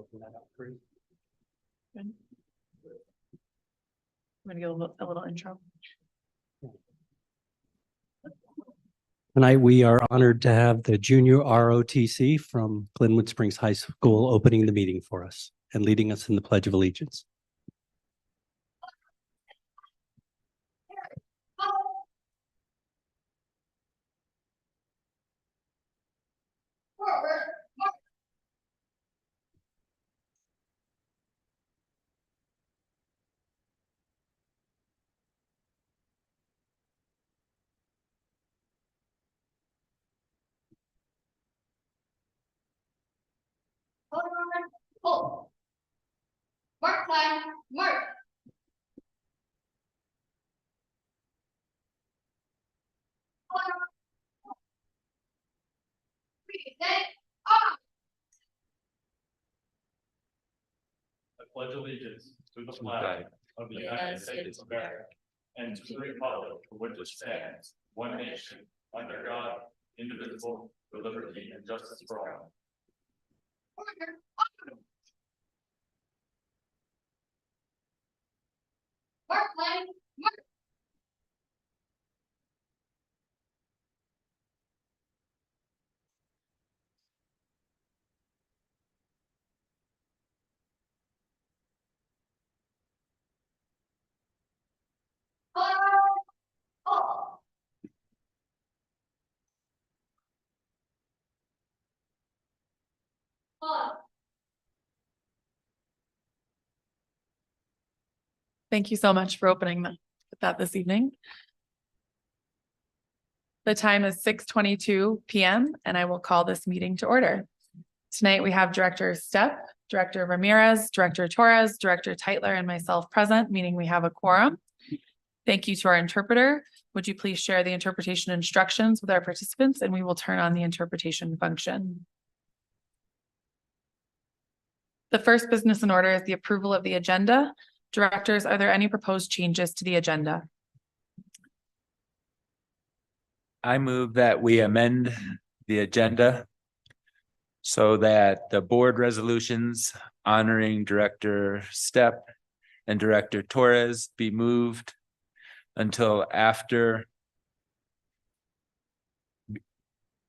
open that up for you. Good. I'm going to give a little intro. Tonight, we are honored to have the junior ROTC from Glenwood Springs High School opening the meeting for us and leading us in the Pledge of Allegiance. Hold. Mark time. Mark. I pledge allegiance to the flag of the United States of America and to the republic for which it stands, one nation, under God, indivisible, with liberty and justice for all. Mark time. Mark. Oh. Thank you so much for opening that this evening. The time is 6:22 p.m. and I will call this meeting to order. Tonight we have Director Stepp, Director Ramirez, Director Torres, Director Teitler, and myself present, meaning we have a quorum. Thank you to our interpreter. Would you please share the interpretation instructions with our participants, and we will turn on the interpretation function. The first business in order is the approval of the agenda. Directors, are there any proposed changes to the agenda? I move that we amend the agenda so that the board resolutions honoring Director Stepp and Director Torres be moved until after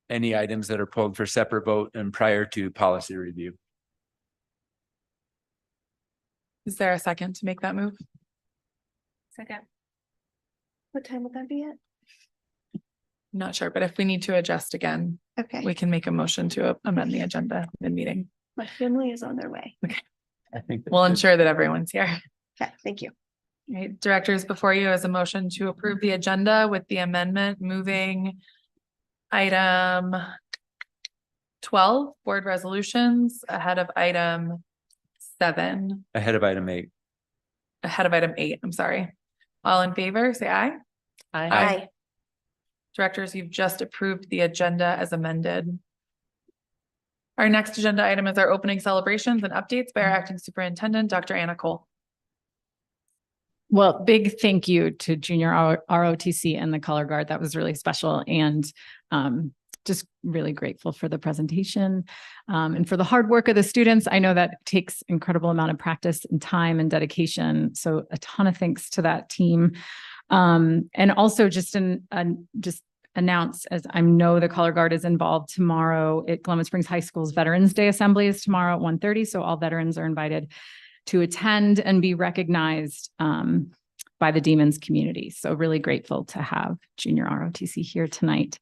any items that are pulled for separate vote and prior to policy review. Is there a second to make that move? Second. What time would that be at? I'm not sure, but if we need to adjust again, Okay. we can make a motion to amend the agenda mid-meeting. My family is on their way. I think We'll ensure that everyone's here. Okay, thank you. All right, directors, before you is a motion to approve the agenda with the amendment moving item 12, board resolutions, ahead of item 7, ahead of item 8. ahead of item 8, I'm sorry. All in favor, say aye. Aye. Directors, you've just approved the agenda as amended. Our next agenda item is our opening celebrations and updates by our acting superintendent, Dr. Anna Cole. Well, big thank you to Junior ROTC and the Color Guard. That was really special, and just really grateful for the presentation and for the hard work of the students. I know that takes incredible amount of practice and time and dedication. So a ton of thanks to that team. And also just announce, as I know the Color Guard is involved tomorrow at Glenwood Springs High School's Veterans Day Assembly is tomorrow at 1:30. So all veterans are invited to attend and be recognized by the Demons community. So really grateful to have Junior ROTC here tonight.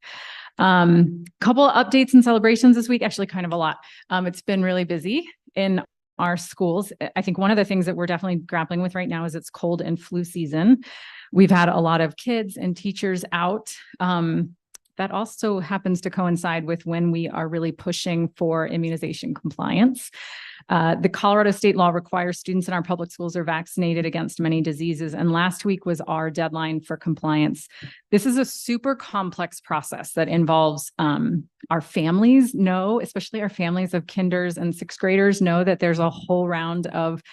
Couple of updates and celebrations this week, actually kind of a lot. It's been really busy in our schools. I think one of the things that we're definitely grappling with right now is it's cold and flu season. We've had a lot of kids and teachers out. That also happens to coincide with when we are really pushing for immunization compliance. The Colorado state law requires students in our public schools are vaccinated against many diseases. And last week was our deadline for compliance. This is a super complex process that involves our families know, especially our families of kinders and sixth graders know that there's a whole round of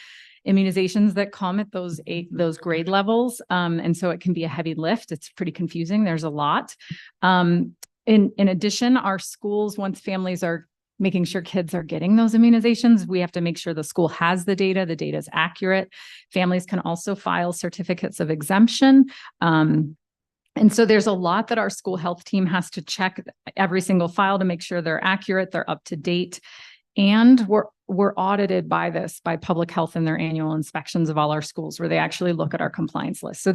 immunizations that come at those grade levels. And so it can be a heavy lift. It's pretty confusing. There's a lot. In addition, our schools, once families are making sure kids are getting those immunizations. We have to make sure the school has the data is accurate. Families can also file certificates of exemption. And so there's a lot that our school health team has to check every single file to make sure they're accurate, they're up to date. And we're audited by public health in their annual inspections of all our schools, where they actually look at our compliance list. So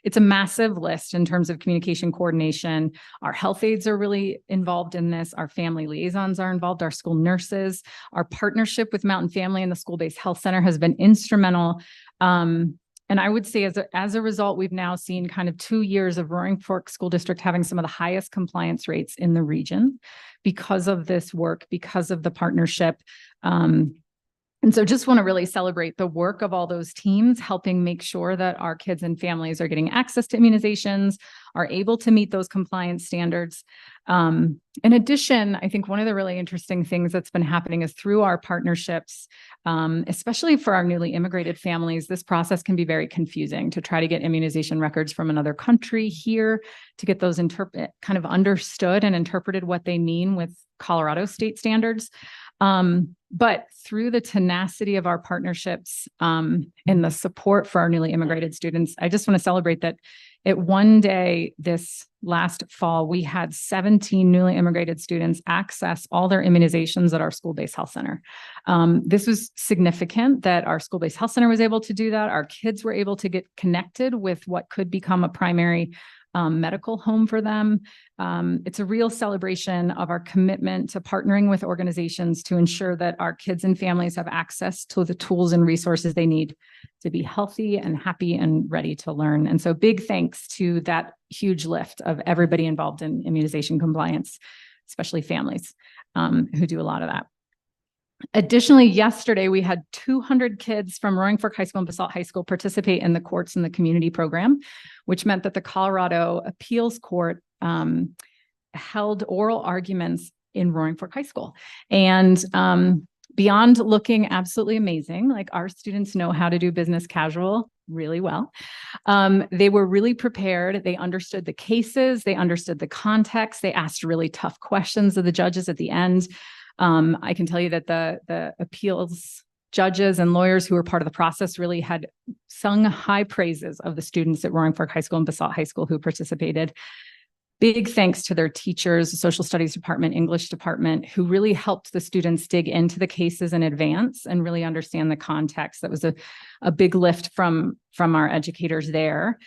it's a massive list in terms of communication coordination. Our health aides are really involved in this. Our family liaisons are involved, our school nurses. Our partnership with Mountain Family and the School-Based Health Center has been instrumental. And I would say as a result, we've now seen kind of 2 years of Roaring Fork School District having some of the highest compliance rates in the region because of this work, because of the partnership. And so just want to really celebrate the work of all those teams, helping make sure that our kids and families are getting access to immunizations, are able to meet those compliance standards. In addition, I think one of the really interesting things that's been happening is through our partnerships, especially for our newly immigrated families, this process can be very confusing to try to get immunization records from another country here, to get those kind of understood and interpreted what they mean with Colorado state standards. But through the tenacity of our partnerships and the support for our newly immigrated students, I just want to celebrate that at one day this last fall, we had 17 newly immigrated students access all their immunizations at our school-based health center. This was significant that our school-based health center was able to do that. Our kids were able to get connected with what could become a primary medical home for them. It's a real celebration of our commitment to partnering with organizations to ensure that our kids and families have access to the tools and resources they need to be healthy and happy and ready to learn. And so big thanks to that huge lift of everybody involved in immunization compliance, especially families who do a lot of that. Additionally, yesterday, we had 200 kids from Roaring Fork High School and Basalt High School participate in the Courts in the Community program, which meant that the Colorado Appeals Court held oral arguments in Roaring Fork High School. And beyond looking absolutely amazing, like our students know how to do business casual really well. They were really prepared. They understood the cases. They understood the context. They asked really tough questions of the judges at the end. I can tell you that the appeals judges and lawyers who were part of the process really had sung high praises of the students at Roaring Fork High School and Basalt High School who participated. Big thanks to their teachers, the social studies department, English department, who really helped the students dig into the cases in advance and really understand the context. That was a big lift from our educators there.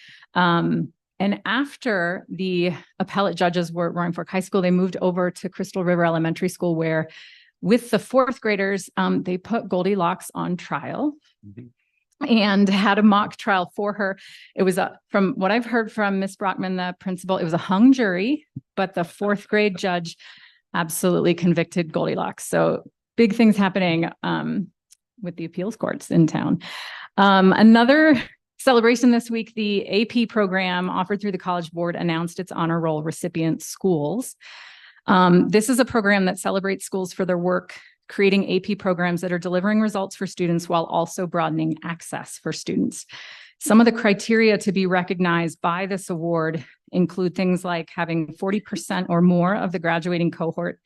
And after the appellate judges were at Roaring Fork High School, they moved over to Crystal River Elementary School, where with the fourth graders, they put Goldilocks on trial and had a mock trial for her. It was from what I've heard from Miss Brockman, the principal, it was a hung jury, but the fourth grade judge absolutely convicted Goldilocks. So big things happening with the appeals courts in town. Another celebration this week, the AP program offered through the College Board announced its honor roll recipient schools. This is a program that celebrates schools for their work creating AP programs that are delivering results for students while also broadening access for students. Some of the criteria to be recognized by this award include things like having 40% or more of the graduating cohort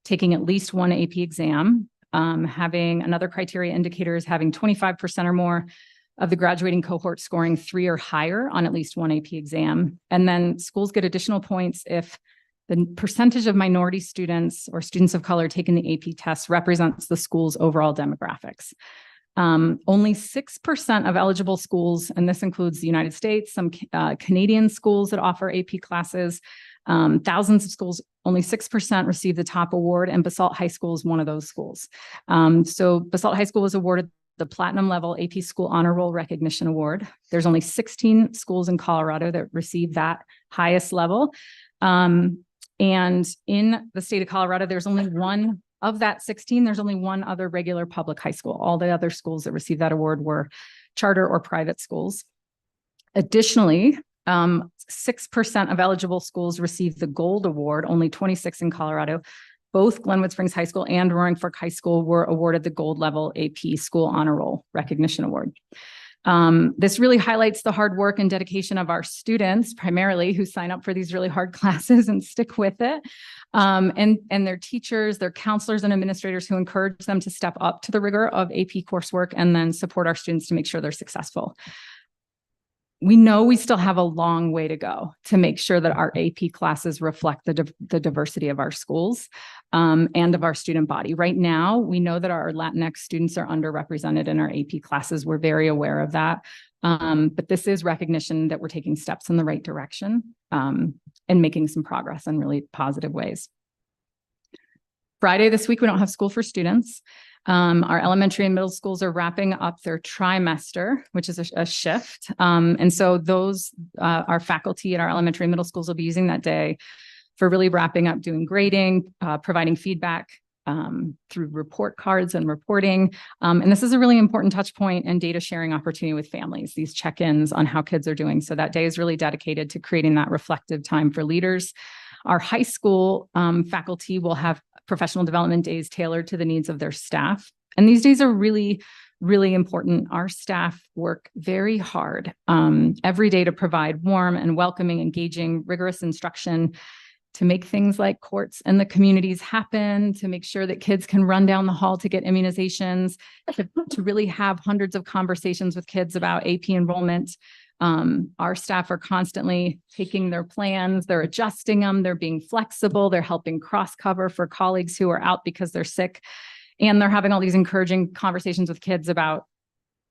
taking at least one AP exam, having another criteria indicator is having 25% or more of the graduating cohort scoring 3 or higher on at least one AP exam. And then schools get additional points if the percentage of minority students or students of color taking the AP test represents the school's overall demographics. Only 6% of eligible schools, and this includes the United States, some Canadian schools that offer AP classes, thousands of schools, only 6% receive the top award, and Basalt High School is one of those schools. So Basalt High School was awarded the platinum level AP School Honor Roll Recognition Award. There's only 16 schools in Colorado that receive that highest level. And in the state of Colorado, there's only one of that 16, there's only one other regular public high school. All the other schools that received that award were charter or private schools. Additionally, 6% of eligible schools received the Gold Award, only 26 in Colorado. Both Glenwood Springs High School and Roaring Fork High School were awarded the gold level AP School Honor Roll Recognition Award. This really highlights the hard work and dedication of our students, primarily, who sign up for these really hard classes and stick with it. And their teachers, their counselors and administrators who encourage them to step up to the rigor of AP coursework and then support our students to make sure they're successful. We know we still have a long way to go to make sure that our AP classes reflect the diversity of our schools and of our student body. Right now, we know that our Latinx students are underrepresented in our AP classes. We're very aware of that. But this is recognition that we're taking steps in the right direction and making some progress in really positive ways. Friday this week, we don't have school for students. Our elementary and middle schools are wrapping up their trimester, which is a shift. And so those, our faculty at our elementary and middle schools will be using that day for really wrapping up doing grading, providing feedback through report cards and reporting. And this is a really important touch point and data sharing opportunity with families, these check-ins on how kids are doing. So that day is really dedicated to creating that reflective time for leaders. Our high school faculty will have professional development days tailored to the needs of their staff. And these days are really, really important. Our staff work very hard every day to provide warm and welcoming, engaging, rigorous instruction to make things like courts and the communities happen, to make sure that kids can run down the hall to get immunizations, to really have hundreds of conversations with kids about AP enrollment. Our staff are constantly taking their plans, they're adjusting them, they're being flexible, they're helping cross cover for colleagues who are out because they're sick. And they're having all these encouraging conversations with kids about,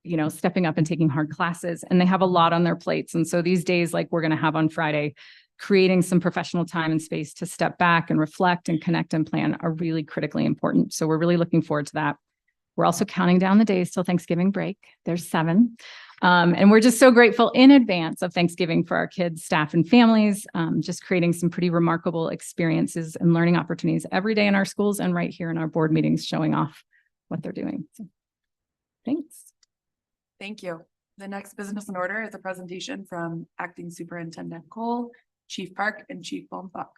you know, stepping up and taking hard classes. And they have a lot on their plates. And so these days, like we're going to have on Friday, creating some professional time and space to step back and reflect and connect and plan are really critically important. So we're really looking forward to that. We're also counting down the days till Thanksgiving break. There's 7. And we're just so grateful in advance of Thanksgiving for our kids, staff, and families, just creating some pretty remarkable experiences and learning opportunities every day in our schools and right here in our board meetings, showing off what they're doing. So, thanks. Thank you. The next business in order is a presentation from Acting Superintendent Cole, Chief Park, and Chief Baumfuck.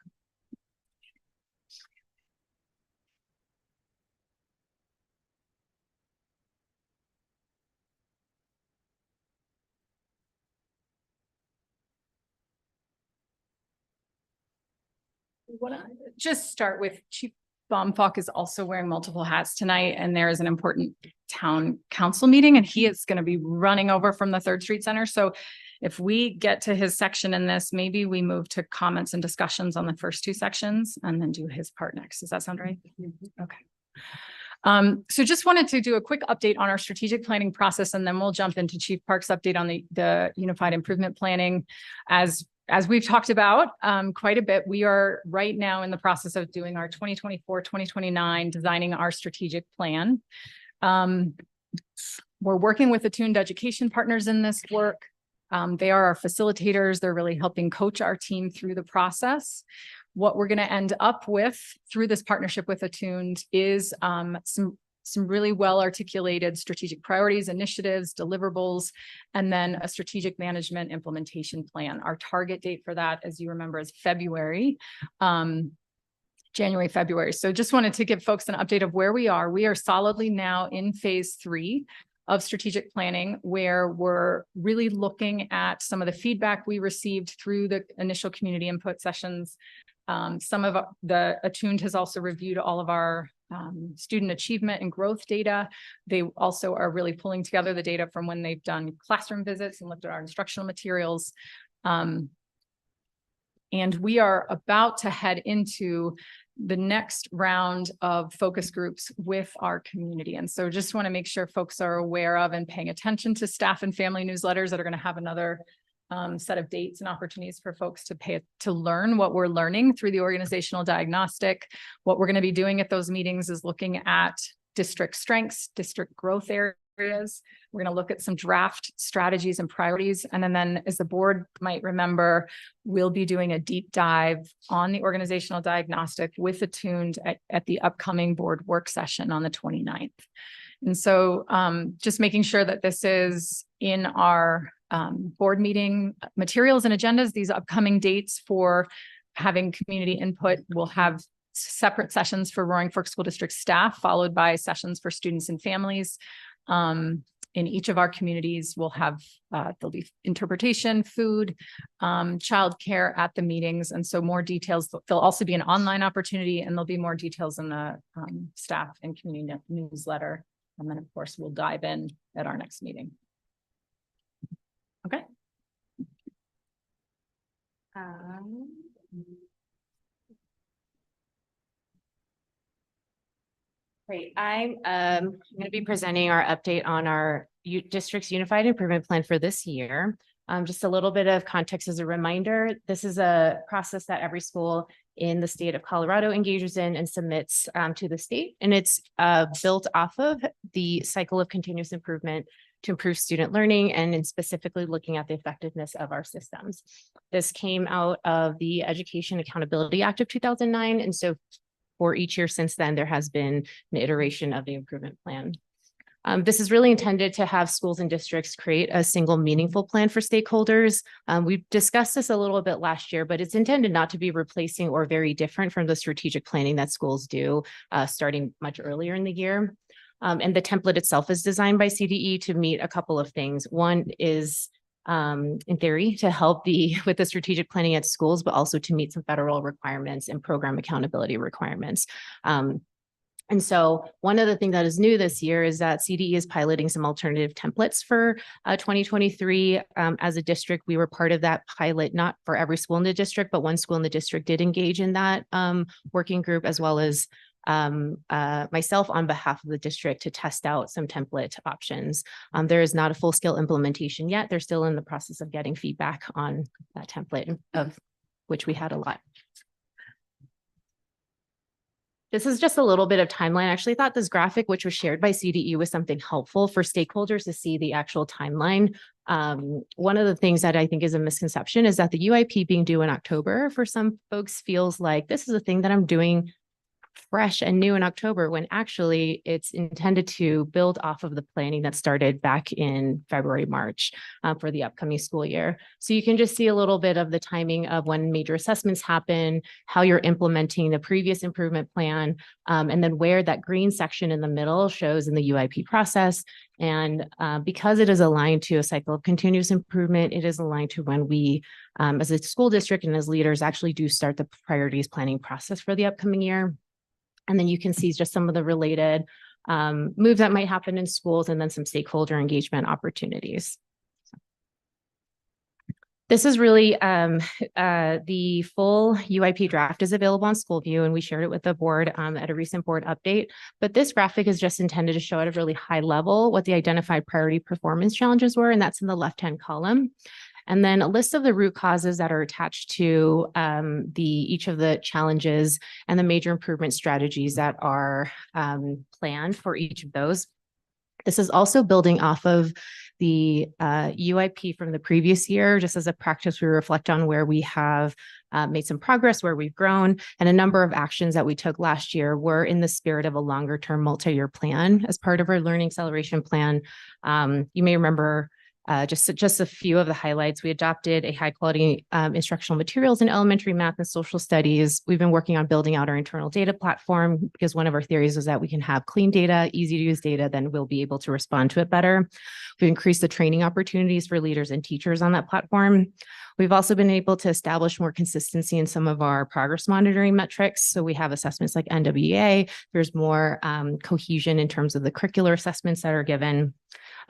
Want to just start with Chief Baumfuck is also wearing multiple hats tonight, and there is an important town council meeting, and he is going to be running over from the 3rd Street Center. So if we get to his section in this, maybe we move to comments and discussions on the first 2 sections and then do his part next. Does that sound right? Okay. So just wanted to do a quick update on our strategic planning process, and then we'll jump into Chief Park's update on the Unified Improvement Planning. As we've talked about quite a bit, we are right now in the process of doing our 2024-2029, designing our strategic plan. We're working with attuned education partners in this work. They are our facilitators. They're really helping coach our team through the process. What we're going to end up with through this partnership with Attuned is some really well-articulated strategic priorities, initiatives, deliverables, and then a strategic management implementation plan. Our target date for that, as you remember, is February, January, February. So just wanted to give folks an update of where we are. We are solidly now in phase 3 of strategic planning, where we're really looking at some of the feedback we received through the initial community input sessions. Some of the Attuned has also reviewed all of our student achievement and growth data. They also are really pulling together the data from when they've done classroom visits and looked at our instructional materials. And we are about to head into the next round of focus groups with our community. And so just want to make sure folks are aware of and paying attention to staff and family newsletters that are going to have another set of dates and opportunities for folks to learn what we're learning through the organizational diagnostic. What we're going to be doing at those meetings is looking at district strengths, district growth areas. We're going to look at some draft strategies and priorities. And then as the board might remember, we'll be doing a deep dive on the organizational diagnostic with Attuned at the upcoming board work session on the 29th. And so just making sure that this is in our board meeting materials and agendas, these upcoming dates for having community input. We'll have separate sessions for Roaring Fork School District staff, followed by sessions for students and families. in each of our communities, we'll have, there'll be interpretation, food, childcare at the meetings. And so more details, there'll also be an online opportunity, and there'll be more details in the staff and community newsletter. And then, of course, we'll dive in at our next meeting. Okay. Great. I'm going to be presenting our update on our district's Unified Improvement Plan for this year. Just a little bit of context as a reminder, this is a process that every school in the state of Colorado engages in and submits to the state. And it's built off of the cycle of continuous improvement to improve student learning, and in specifically looking at the effectiveness of our systems. This came out of the Education Accountability Act of 2009. And so for each year since then, there has been an iteration of the improvement plan. This is really intended to have schools and districts create a single meaningful plan for stakeholders. We discussed this a little bit last year, but it's intended not to be replacing or very different from the strategic planning that schools do starting much earlier in the year. And the template itself is designed by CDE to meet a couple of things. One is, in theory, to help with the strategic planning at schools, but also to meet some federal requirements and program accountability requirements. And so one of the things that is new this year is that CDE is piloting some alternative templates for 2023. As a district, we were part of that pilot, not for every school in the district, but one school in the district did engage in that working group, as well as myself on behalf of the district to test out some template options. There is not a full-scale implementation yet. They're still in the process of getting feedback on that template, of which we had a lot. This is just a little bit of timeline. I actually thought this graphic, which was shared by CDE, was something helpful for stakeholders to see the actual timeline. One of the things that I think is a misconception is that the UIP being due in October for some folks feels like this is a thing that I'm doing fresh and new in October, when actually it's intended to build off of the planning that started back in February, March for the upcoming school year. So you can just see a little bit of the timing of when major assessments happen, how you're implementing the previous improvement plan, and then where that green section in the middle shows in the UIP process. And because it is aligned to a cycle of continuous improvement, it is aligned to when we, as a school district and as leaders, actually do start the priorities planning process for the upcoming year. And then you can see just some of the related moves that might happen in schools, and then some stakeholder engagement opportunities. This is really the full UIP draft is available on SchoolView, and we shared it with the board at a recent board update. But this graphic is just intended to show at a really high level what the identified priority performance challenges were, and that's in the left-hand column. And then a list of the root causes that are attached to each of the challenges and the major improvement strategies that are planned for each of those. This is also building off of the UIP from the previous year. Just as a practice, we reflect on where we have made some progress, where we've grown, and a number of actions that we took last year were in the spirit of a longer-term multi-year plan as part of our learning acceleration plan. You may remember just a few of the highlights. We adopted a high quality instructional materials in elementary math and social studies. We've been working on building out our internal data platform, because one of our theories is that we can have clean data, easy to use data, then we'll be able to respond to it better. We've increased the training opportunities for leaders and teachers on that platform. We've also been able to establish more consistency in some of our progress monitoring metrics. So we have assessments like NWEA. There's more cohesion in terms of the curricular assessments that are given.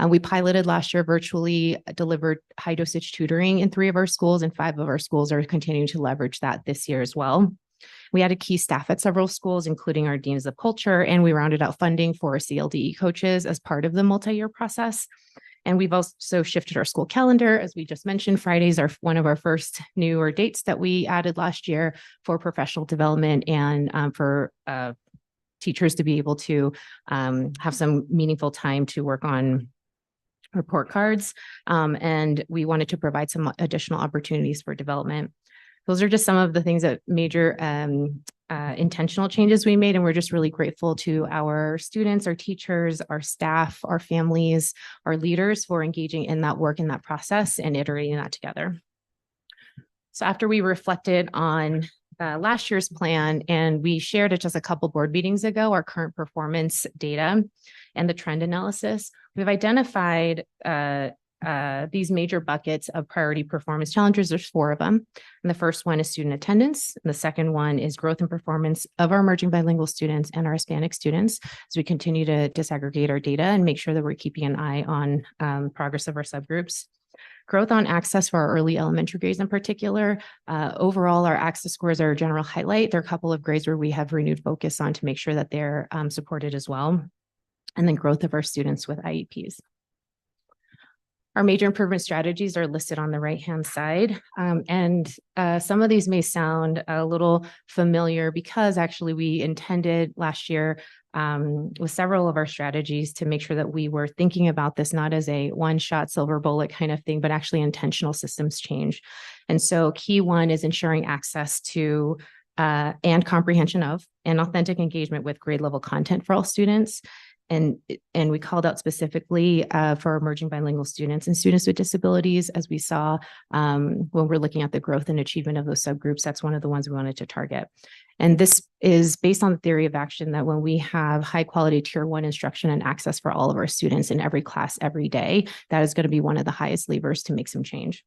We piloted last year, virtually delivered high dosage tutoring in 3 of our schools, and 5 of our schools are continuing to leverage that this year as well. We added key staff at several schools, including our deans of culture, and we rounded out funding for CLDE coaches as part of the multi-year process. And we've also shifted our school calendar. As we just mentioned, Fridays are one of our first newer dates that we added last year for professional development and for teachers to be able to have some meaningful time to work on report cards. And we wanted to provide some additional opportunities for development. Those are just some of the things that major intentional changes we made. And we're just really grateful to our students, our teachers, our staff, our families, our leaders for engaging in that work, in that process, and iterating that together. So after we reflected on last year's plan, and we shared it just a couple board meetings ago, our current performance data. and the trend analysis. We've identified these major buckets of priority performance challenges. There's 4 of them. And the first one is student attendance. And the second one is growth and performance of our emerging bilingual students and our Hispanic students as we continue to disaggregate our data and make sure that we're keeping an eye on progress of our subgroups. Growth on access for our early elementary grades in particular. Overall, our access scores are a general highlight. There are a couple of grades where we have renewed focus on to make sure that they're supported as well. And then growth of our students with IEPs. Our major improvement strategies are listed on the right-hand side. Some of these may sound a little familiar because actually we intended last year with several of our strategies to make sure that we were thinking about this not as a one-shot silver bullet kind of thing, but actually intentional systems change. And so key one is ensuring access to and comprehension of and authentic engagement with grade level content for all students. And we called out specifically for emerging bilingual students and students with disabilities, as we saw when we're looking at the growth and achievement of those subgroups. That's one of the ones we wanted to target. And this is based on the theory of action that when we have high quality tier 1 instruction and access for all of our students in every class every day, that is going to be one of the highest levers to make some change.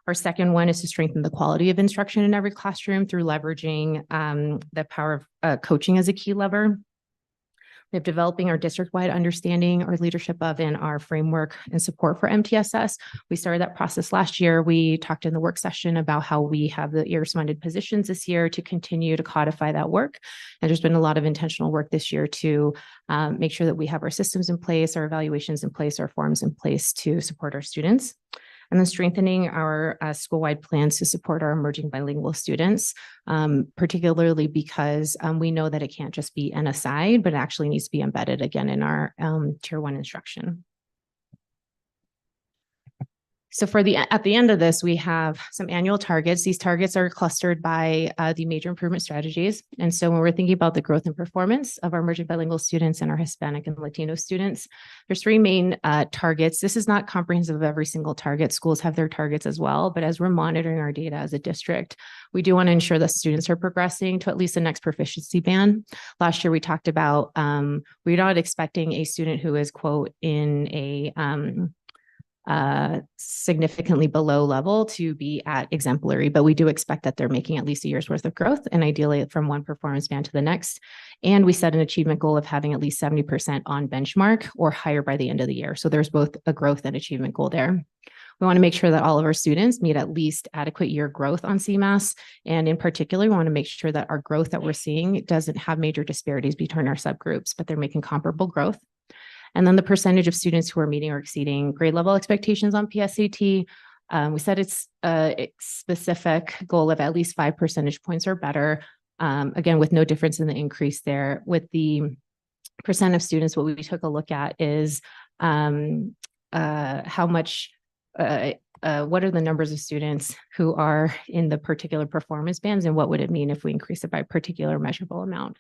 Our second one is to strengthen the quality of instruction in every classroom through leveraging the power of coaching as a key lever. We have developing our district-wide understanding, our leadership of, and our framework and support for MTSS. We started that process last year. We talked in the work session about how we have the irresponded positions this year to continue to codify that work. And there's been a lot of intentional work this year to make sure that we have our systems in place, our evaluations in place, our forms in place to support our students. And then strengthening our school-wide plans to support our emerging bilingual students, particularly because we know that it can't just be an aside, but it actually needs to be embedded again in our tier 1 instruction. So at the end of this, we have some annual targets. These targets are clustered by the major improvement strategies. And so when we're thinking about the growth and performance of our emerging bilingual students and our Hispanic and Latino students, there's 3 main targets. This is not comprehensive of every single target. Schools have their targets as well. But as we're monitoring our data as a district, we do want to ensure that students are progressing to at least the next proficiency band. Last year, we talked about we're not expecting a student who is, quote, in a significantly below level to be at exemplary, but we do expect that they're making at least a year's worth of growth and ideally from one performance band to the next. And we set an achievement goal of having at least 70% on benchmark or higher by the end of the year. So there's both a growth and achievement goal there. We want to make sure that all of our students meet at least adequate year growth on CMAS. And in particular, we want to make sure that our growth that we're seeing doesn't have major disparities between our subgroups, but they're making comparable growth. And then the percentage of students who are meeting or exceeding grade level expectations on PSAT. We said it's a specific goal of at least 5 percentage points or better. Again, with no difference in the increase there. With the percent of students, what we took a look at is how much, what are the numbers of students who are in the particular performance bands and what would it mean if we increase it by a particular measurable amount.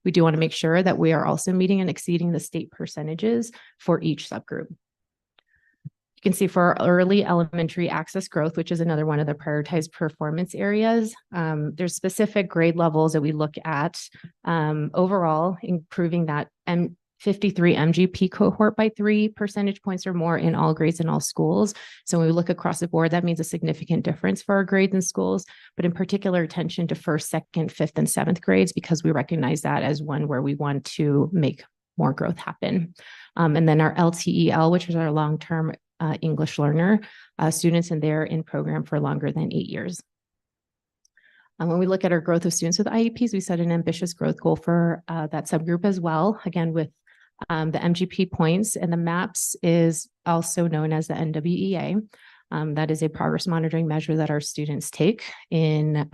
We do want to make sure that we are also meeting and exceeding the state percentages for each subgroup. You can see for our early elementary access growth, which is another one of the prioritized performance areas, there's specific grade levels that we look at overall, improving that 53 MGP cohort by 3 percentage points or more in all grades in all schools. So when we look across the board, that means a significant difference for our grades in schools, but in particular attention to 1st, 2nd, 5th, and 7th grades, because we recognize that as one where we want to make more growth happen. And then our LTEL, which is our long-term English learner students, and they're in program for longer than 8 years. When we look at our growth of students with IEPs, we set an ambitious growth goal for that subgroup as well, again, with the MGP points, and the MAPS is also known as the NWEA. That is a progress monitoring measure that our students take in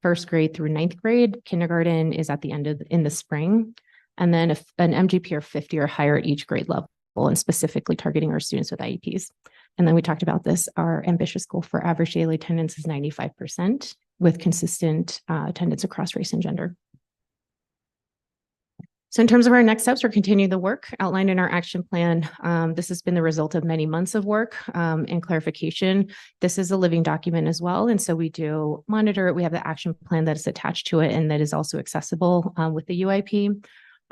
1st grade through 9th grade. Kindergarten is at the end of in the spring, and then an MGP of 50 or higher at each grade level, and specifically targeting our students with IEPs. And then we talked about this. Our ambitious goal for average daily attendance is 95% with consistent attendance across race and gender. So in terms of our next steps, we're continuing the work outlined in our action plan. This has been the result of many months of work and clarification. This is a living document as well. And so we do monitor it. We have the action plan that is attached to it and that is also accessible with the UIP.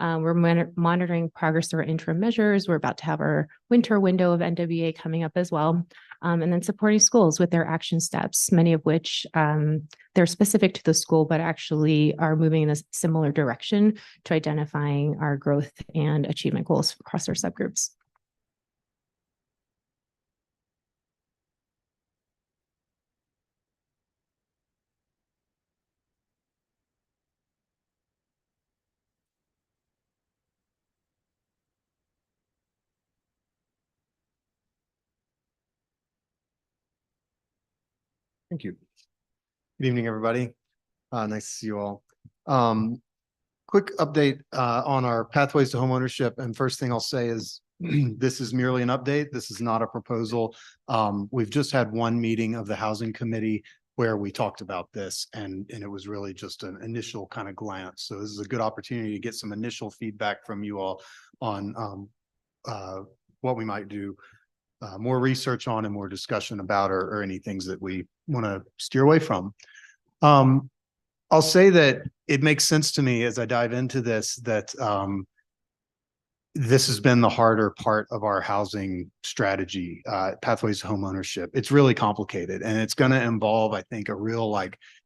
We're monitoring progress through our interim measures. We're about to have our winter window of NWA coming up as well. And then supporting schools with their action steps, many of which they're specific to the school, but actually are moving in a similar direction to identifying our growth and achievement goals across our subgroups. Thank you. Good evening, everybody. Nice to see you all. Quick update on our pathways to homeownership. And first thing I'll say is this is merely an update. This is not a proposal. We've just had one meeting of the housing committee where we talked about this, and it was really just an initial kind of glance. So this is a good opportunity to get some initial feedback from you all on what we might do. More research on and more discussion about, or any things that we want to steer away from. I'll say that it makes sense to me as I dive into this, that this has been the harder part of our housing strategy, pathways to homeownership. It's really complicated, and it's going to involve, I think, a real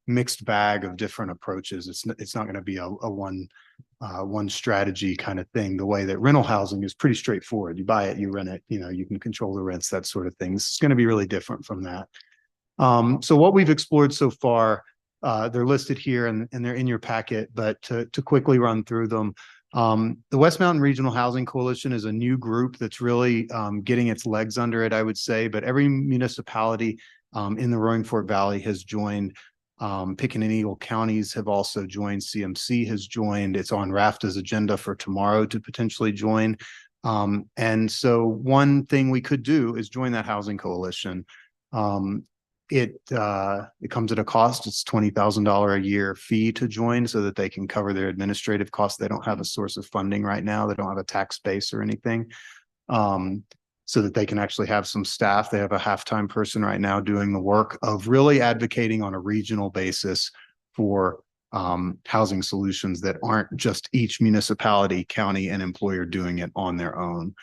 mixed bag of different approaches. It's not going to be a one strategy kind of thing. The way that rental housing is pretty straightforward. You buy it, you rent it, you can control the rents, that sort of thing. It's going to be really different from that. So what we've explored so far, they're listed here and they're in your packet, but to quickly run through them. The West Mountain Regional Housing Coalition is a new group that's really getting its legs under it, I would say, but every municipality in the Roaring Fork Valley has joined. Pickett and Eagle counties have also joined. CMC has joined. It's on RAFTA's agenda for tomorrow to potentially join. And so one thing we could do is join that housing coalition. It comes at a cost. It's $20,000 a year fee to join so that they can cover their administrative costs. They don't have a source of funding right now. They don't have a tax base or anything. So that they can actually have some staff. They have a half-time person right now doing the work of really advocating on a regional basis for housing solutions that aren't just each municipality, county, and employer doing it on their own.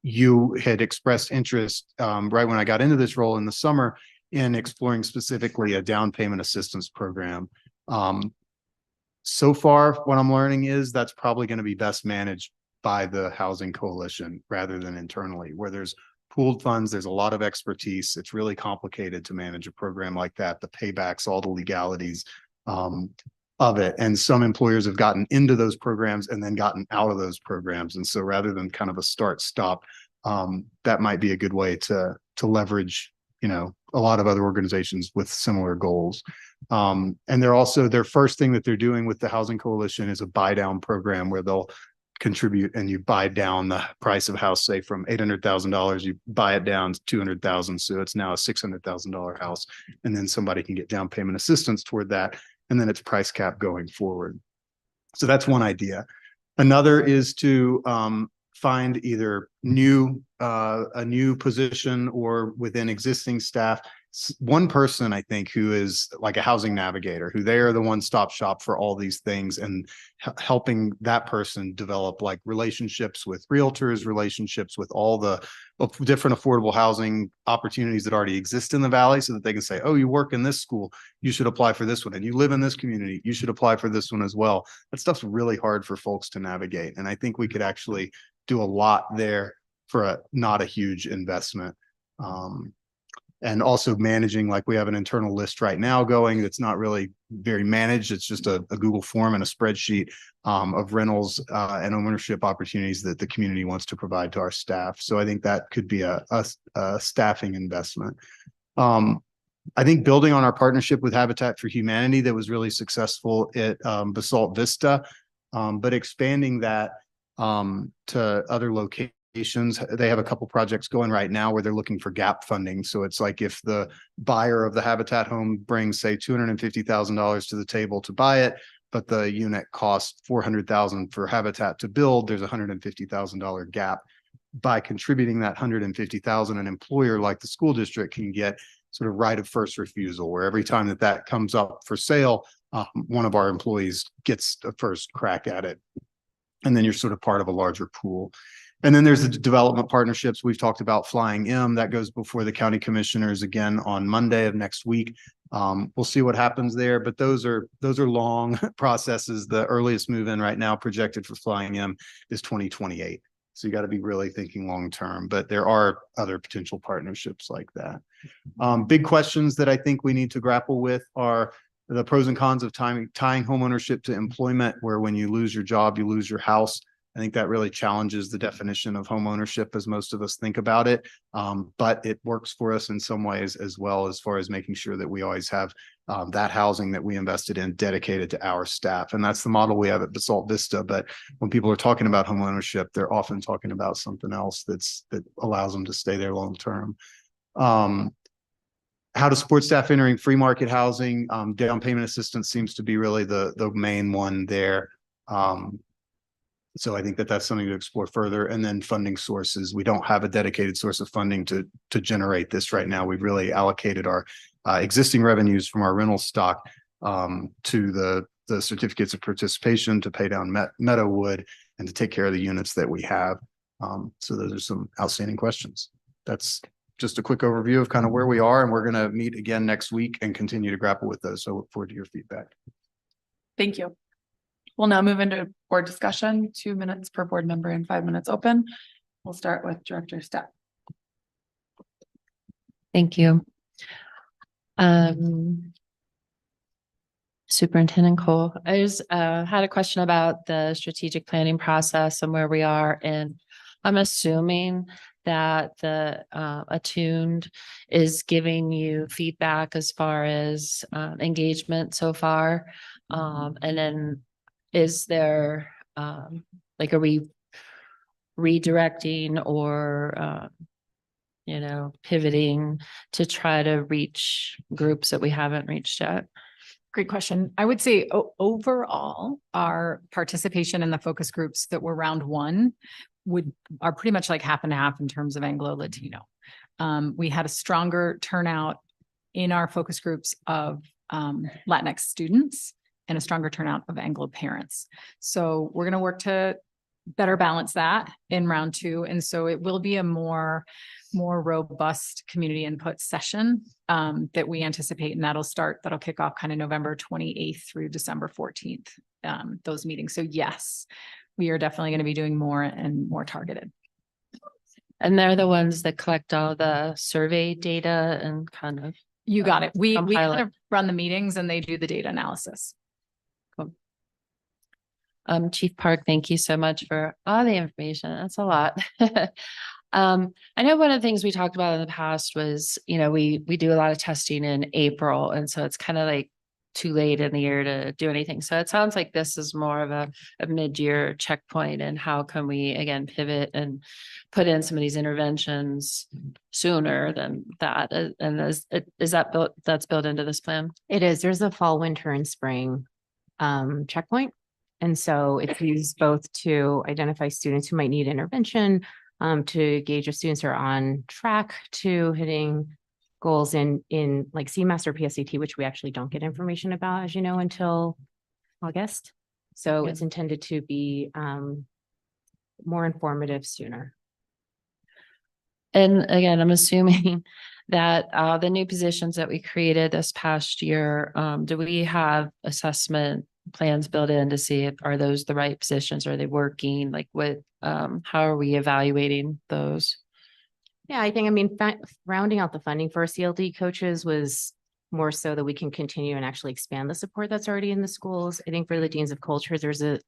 You had expressed interest right when I got into this role in the summer in exploring specifically a down payment assistance program. So far, what I'm learning is that's probably going to be best managed by the housing coalition rather than internally, where there's pooled funds. There's a lot of expertise. It's really complicated to manage a program like that, the paybacks, all the legalities of it. And some employers have gotten into those programs and then gotten out of those programs. And so rather than kind of a start stop, that might be a good way to leverage, a lot of other organizations with similar goals. And their first thing that they're doing with the housing coalition is a buy down program where they'll contribute and you buy down the price of house, say from $800,000, you buy it down to $200,000. So it's now a $600,000 house. And then somebody can get down payment assistance toward that. And then it's price cap going forward. So that's one idea. Another is to find either a new position or within existing staff, one person, I think, who is like a housing navigator, who they are the one-stop shop for all these things, and helping that person develop like relationships with realtors, relationships with all the different affordable housing opportunities that already exist in the Valley, so that they can say, oh, you work in this school, you should apply for this one. And you live in this community, you should apply for this one as well. That stuff's really hard for folks to navigate. And I think we could actually do a lot there for not a huge investment. And also managing, like we have an internal list right now going that's not really very managed. It's just a Google form and a spreadsheet of rentals and ownership opportunities that the community wants to provide to our staff. So I think that could be a staffing investment. I think building on our partnership with Habitat for Humanity that was really successful at Basalt Vista, but expanding that to other locations. They have a couple projects going right now where they're looking for gap funding. So it's like if the buyer of the Habitat home brings, say, $250,000 to the table to buy it, but the unit costs $400,000 for Habitat to build, there's a $150,000 gap. By contributing that $150,000, an employer like the school district can get sort of right of first refusal, where every time that comes up for sale, one of our employees gets a first crack at it. And then you're sort of part of a larger pool. And then there's the development partnerships. We've talked about Flying M. That goes before the county commissioners again on Monday of next week. We'll see what happens there, but those are long processes. The earliest move in right now projected for Flying M is 2028. So you got to be really thinking long term, but there are other potential partnerships like that. Big questions that I think we need to grapple with are the pros and cons of tying homeownership to employment, where when you lose your job, you lose your house. I think that really challenges the definition of homeownership as most of us think about it. But it works for us in some ways as well, as far as making sure that we always have that housing that we invested in dedicated to our staff. And that's the model we have at Basalt Vista. But when people are talking about homeownership, they're often talking about something else that allows them to stay there long term. How to support staff entering free market housing. Down payment assistance seems to be really the main one there. So I think that that's something to explore further. And then funding sources. We don't have a dedicated source of funding to generate this right now. We've really allocated our existing revenues from our rental stock to the certificates of participation to pay down Meadowood and to take care of the units that we have. So those are some outstanding questions. That's just a quick overview of kind of where we are, and we're going to meet again next week and continue to grapple with those. So look forward to your feedback. Thank you. We'll now move into board discussion, 2 minutes per board member and 5 minutes open. We'll start with Director Stepp. Thank you. Superintendent Cole, I just had a question about the strategic planning process and where we are. And I'm assuming that the Attuned is giving you feedback as far as engagement so far. And then is there like, are we redirecting or pivoting to try to reach groups that we haven't reached yet? Great question. I would say overall, our participation in the focus groups that were round one are pretty much like half and half in terms of Anglo Latino. We had a stronger turnout in our focus groups of Latinx students and a stronger turnout of Anglo parents. So we're going to work to better balance that in round two. And so it will be a more robust community input session that we anticipate. And that'll kick off kind of November 28th through December 14th, those meetings. So yes, we are definitely going to be doing more and more targeted. And they're the ones that collect all the survey data and kind of. You got it. We compile kind of run the meetings and they do the data analysis. Cool. Chief Park, thank you so much for all the information. That's a lot. I know one of the things we talked about in the past was, we do a lot of testing in April. And so it's kind of like too late in the year to do anything. So it sounds like this is more of a mid-year checkpoint, and how can we again pivot and put in some of these interventions sooner than that? And is that that's built into this plan? It is. There's a fall, winter, and spring checkpoint. And so it's used both to identify students who might need intervention, to gauge if students are on track to hitting goals in like CMAS or PSAT, which we actually don't get information about, as you know, until August. So it's intended to be more informative sooner. And again, I'm assuming that the new positions that we created this past year, do we have assessment plans built in to see if are those the right positions? Are they working? Like how are we evaluating those? Yeah, I think, rounding out the funding for our CLD coaches was more so that we can continue and actually expand the support that's already in the schools. I think for the deans of cultures, there's a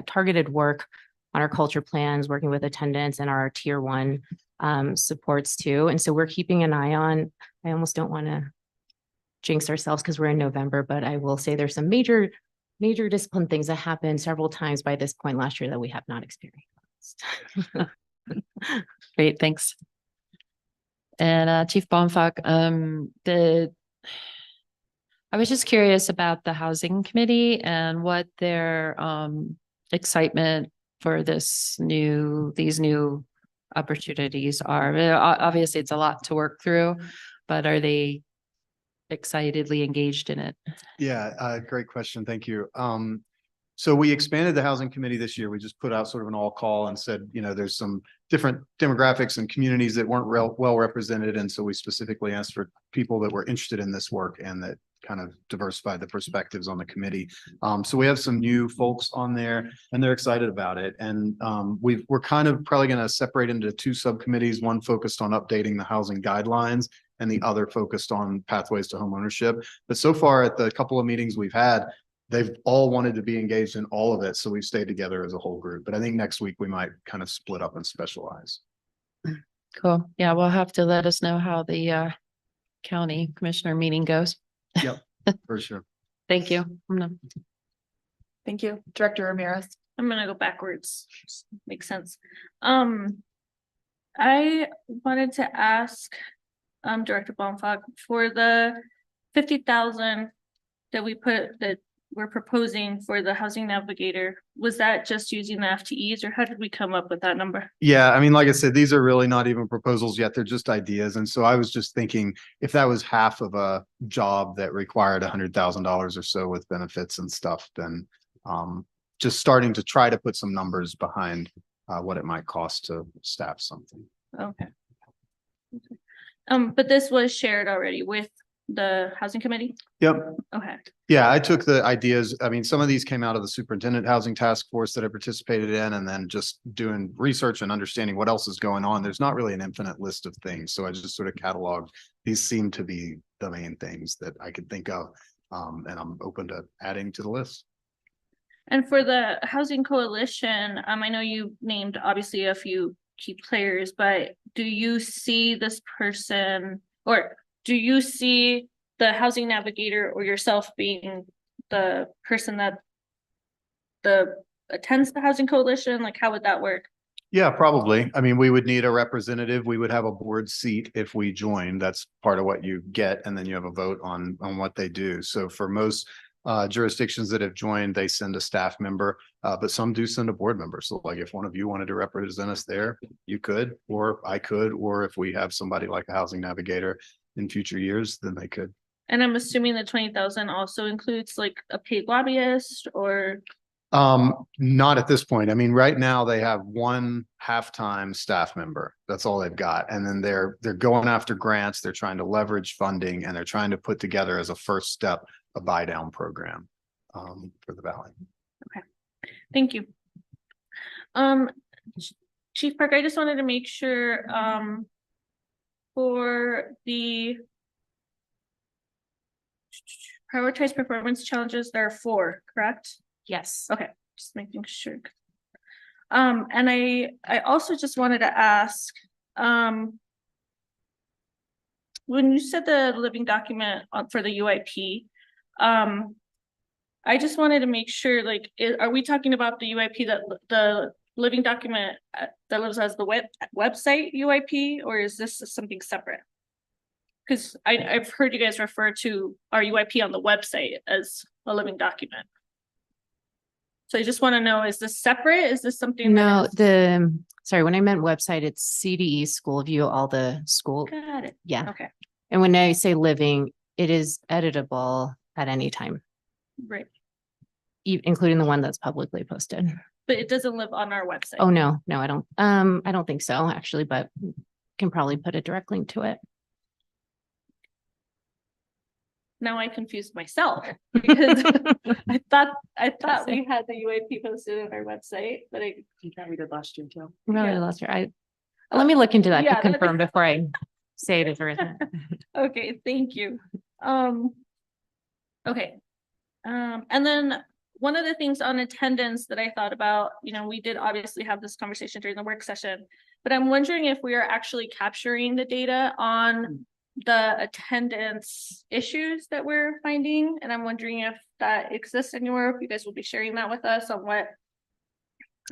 targeted work on our culture plans, working with attendance and our tier 1 supports too. And so we're keeping an eye on, I almost don't want to jinx ourselves because we're in November, but I will say there's some major discipline things that happened several times by this point last year that we have not experienced. Great, thanks. And Chief Bonfock, I was just curious about the housing committee and what their excitement for these new opportunities are. I mean, obviously, it's a lot to work through, but are they excitedly engaged in it? Yeah, great question. Thank you. So we expanded the housing committee this year. We just put out sort of an all call and said, you know, there's some different demographics and communities that weren't well represented. And so we specifically asked for people that were interested in this work and that kind of diversified the perspectives on the committee. So we have some new folks on there and they're excited about it. And we're kind of probably going to separate into two subcommittees, one focused on updating the housing guidelines and the other focused on pathways to homeownership. But so far at the couple of meetings we've had, they've all wanted to be engaged in all of it. So we've stayed together as a whole group. But I think next week we might kind of split up and specialize. Cool. Yeah, we'll have to let us know how the county commissioner meeting goes. Yep, for sure. Thank you. Thank you. Director Ramirez. I'm gonna go backwards. Makes sense. I wanted to ask, Director Bonfog, for the 50,000 that we're proposing for the housing navigator, was that just using the FTEs or how did we come up with that number? Yeah, I mean, like I said, these are really not even proposals yet. They're just ideas. And so I was just thinking if that was half of a job that required $100,000 or so with benefits and stuff, then just starting to try to put some numbers behind what it might cost to staff something. Okay. But this was shared already with the housing committee? Yep. Okay. Yeah, I took the ideas. I mean, some of these came out of the superintendent housing task force that I participated in, and then just doing research and understanding what else is going on. There's not really an infinite list of things. So I just sort of cataloged. These seem to be the main things that I could think of. And I'm open to adding to the list. And for the housing coalition, I know you named obviously a few key players, but do you see this person, or do you see the housing navigator or yourself being the person that attends the housing coalition? Like, how would that work? Yeah, probably. I mean, we would need a representative. We would have a board seat if we join. That's part of what you get. And then you have a vote on what they do. So for most jurisdictions that have joined, they send a staff member, but some do send a board member. So like if one of you wanted to represent us there, you could, or I could, or if we have somebody like a housing navigator in future years, then they could. And I'm assuming the 20,000 also includes like a paid lobbyist or? Not at this point. I mean, right now they have one half-time staff member. That's all they've got. And then they're going after grants. They're trying to leverage funding and they're trying to put together as a first step, a buy down program, for the Valley. Okay. Thank you. Chief Park, I just wanted to make sure, for the prioritized performance challenges, there are 4, correct? Yes. Okay, just making sure. And I also just wanted to ask, when you said the living document for the UIP, I just wanted to make sure, like, are we talking about the UIP that the living document that lives as the website UIP, or is this something separate? Because I've heard you guys refer to our UIP on the website as a living document. So I just want to know, is this separate? Is this something? No, sorry, when I meant website, it's CDE School View, all the school. Got it. Yeah. Okay, And when I say living, it is editable at any time, right. including the one that's publicly posted. But it doesn't live on our website. Oh, no, I don't think so actually, but can probably put a direct link to it. Now I confused myself because I thought we had the UAP posted on our website, but I thought we did last year too. Really Yeah. last year. Let me look into that Yeah, to confirm before I say it is or isn't. Okay, thank you. Okay. And then one of the things on attendance that I thought about, we did obviously have this conversation during the work session, but I'm wondering if we are actually capturing the data on the attendance issues that we're finding. And I'm wondering if that exists anywhere, if you guys will be sharing that with us on what,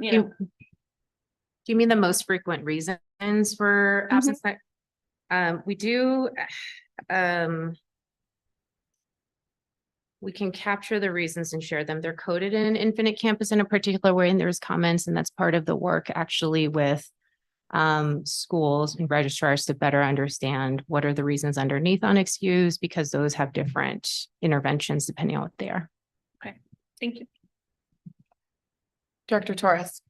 Do you mean the most frequent reasons for absence? We do, we can capture the reasons and share them. They're coded in Infinite Campus in a particular way, and there's comments, and that's part of the work actually with schools and registrars to better understand what are the reasons underneath unexcused, because those have different interventions depending on what they are. Thank you. Director Torres.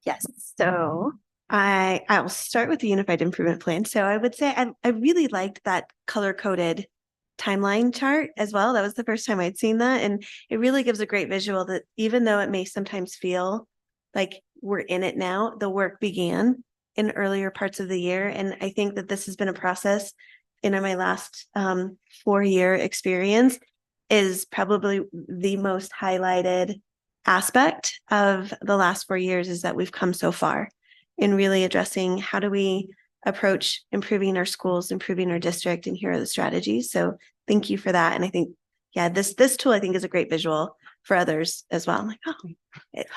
Yes, so I'll start with the Unified Improvement Plan. So I would say I really liked that color-coded timeline chart as well. That was the first time I'd seen that. And it really gives a great visual that even though it may sometimes feel like we're in it now, the work began in earlier parts of the year. And I think that this has been a process in my last 4-year experience is probably the most highlighted aspect of the last 4 years, is that we've come so far in really addressing how do we approach improving our schools, improving our district, and here are the strategies. So thank you for that. And I think, yeah, this tool I think is a great visual for others as well. I'm like, oh,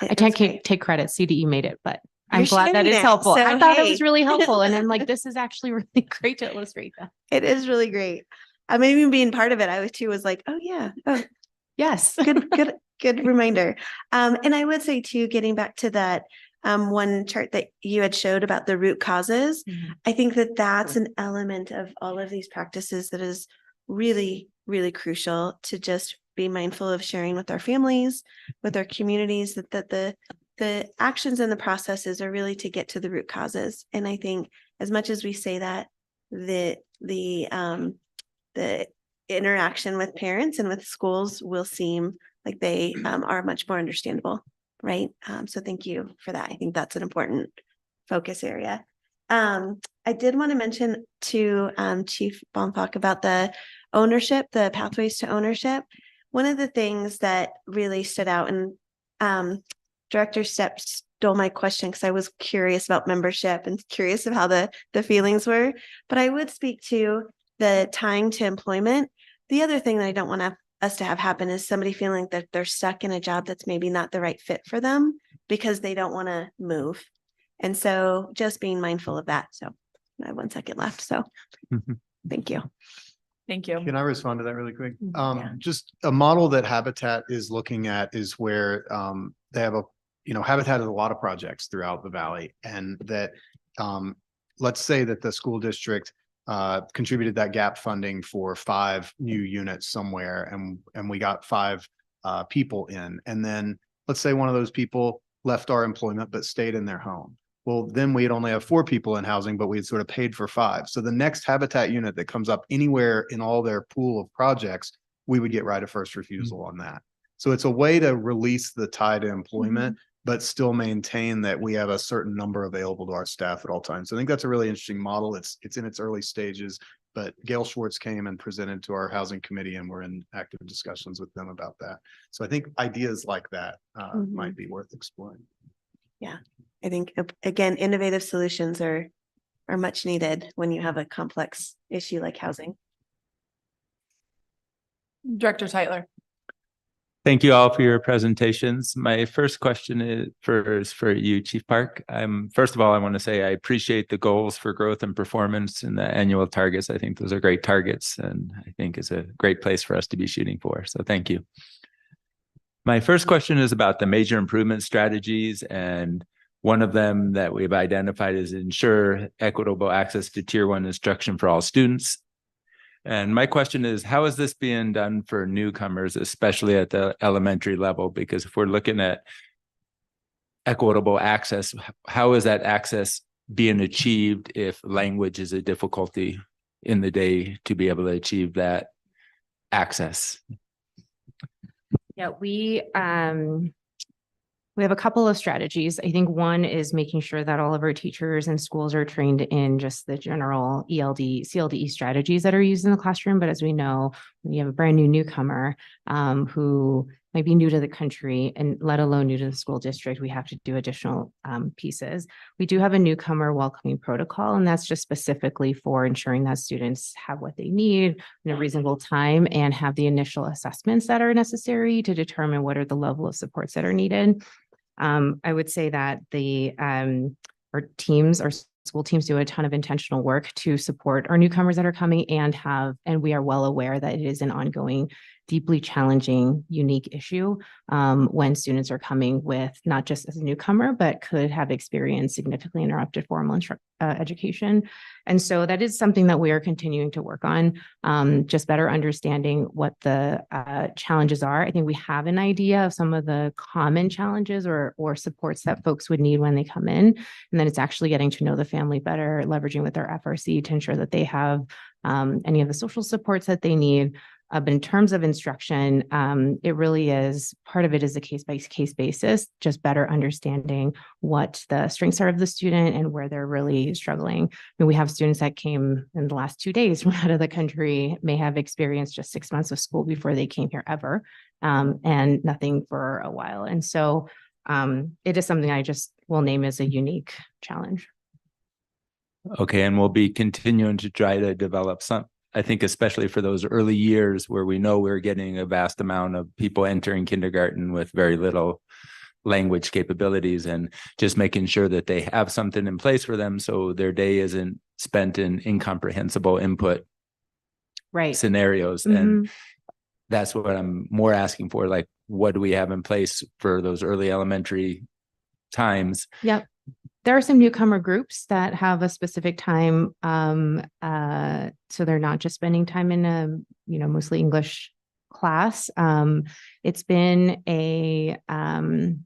I can't take credit. CDE made it, but I'm You're glad that sharing it's it, helpful. so I thought it hey. was really helpful. And I'm like, this is actually really great to illustrate that. It is really great. I mean, even being part of it, I was like, oh yeah, oh, Yes. good reminder. And I would say too, getting back to that one chart that you had showed about the root causes, I think that that's an element of all of these practices that is really, really crucial to just be mindful of sharing with our families, with our communities, that the actions and the processes are really to get to the root causes. And I think as much as we say that, the interaction with parents and with schools will seem like they are much more understandable, right? So thank you for that. I think that's an important focus area. I did want to mention to Chief Bonfalk about the ownership, the pathways to ownership. One of the things that really stood out, and Director Stepp stole my question because I was curious about membership and curious of how the feelings were, but I would speak to the tying to employment. The other thing that I don't want us to have happen is somebody feeling that they're stuck in a job that's maybe not the right fit for them because they don't want to move. And so just being mindful of that. So I have 1 second left. So thank you. Thank you. Can I respond to that really quick? Yeah. Just a model that Habitat is looking at is where they have Habitat has a lot of projects throughout the valley, and that let's say that the school district contributed that gap funding for 5 new units somewhere, and we got 5 people in, and then let's say one of those people left our employment but stayed in their home. Well, then we'd only have 4 people in housing, but we'd sort of paid for 5. So the next Habitat unit that comes up anywhere in all their pool of projects, we would get right of first refusal on that. So it's a way to release the tie to employment, but still maintain that we have a certain number available to our staff at all times. So I think that's a really interesting model. It's in its early stages, but Gail Schwartz came and presented to our housing committee, and we're in active discussions with them about that. So I think ideas like that might be worth exploring. Yeah, I think again, innovative solutions are much needed when you have a complex issue like housing. Director Tyler. Thank you all for your presentations. My first question is for you, Chief Park. First of all, I want to say I appreciate the goals for growth and performance and the annual targets. I think those are great targets, and I think it's a great place for us to be shooting for. So thank you. My first question is about the major improvement strategies, and one of them that we've identified is ensure equitable access to Tier 1 instruction for all students. And my question is, how is this being done for newcomers, especially at the elementary level? Because if we're looking at equitable access, how is that access being achieved if language is a difficulty in the day to be able to achieve that access? Yeah, we have a couple of strategies. I think one is making sure that all of our teachers and schools are trained in just the general ELD, CLDE strategies that are used in the classroom. But as we know, when you have a brand new newcomer who might be new to the country and let alone new to the school district, we have to do additional pieces. We do have a newcomer welcoming protocol, and that's just specifically for ensuring that students have what they need in a reasonable time and have the initial assessments that are necessary to determine what are the level of supports that are needed. I would say that our teams are school teams do a ton of intentional work to support our newcomers that are coming and we are well aware that it is an ongoing, deeply challenging, unique issue when students are coming with not just as a newcomer, but could have experienced significantly interrupted formal education. And so that is something that we are continuing to work on, just better understanding what the challenges are. I think we have an idea of some of the common challenges or supports that folks would need when they come in. And then it's actually getting to know the family better, leveraging with our FRC to ensure that they have any of the social supports that they need. But in terms of instruction, it really is, part of it is a case-by-case basis, just better understanding what the strengths are of the student and where they're really struggling. I mean, we have students that came in the last 2 days from out of the country, may have experienced just 6 months of school before they came here ever, and nothing for a while. And so it is something I just will name as a unique challenge. Okay, and we'll be continuing to try to develop some, I think, especially for those early years where we know we're getting a vast amount of people entering kindergarten with very little language capabilities, and just making sure that they have something in place for them so their day isn't spent in incomprehensible input scenarios. And that's what I'm more asking for. Like, what do we have in place for those early elementary times? Yep. There are some newcomer groups that have a specific time. So they're not just spending time in a, mostly English class. It's been an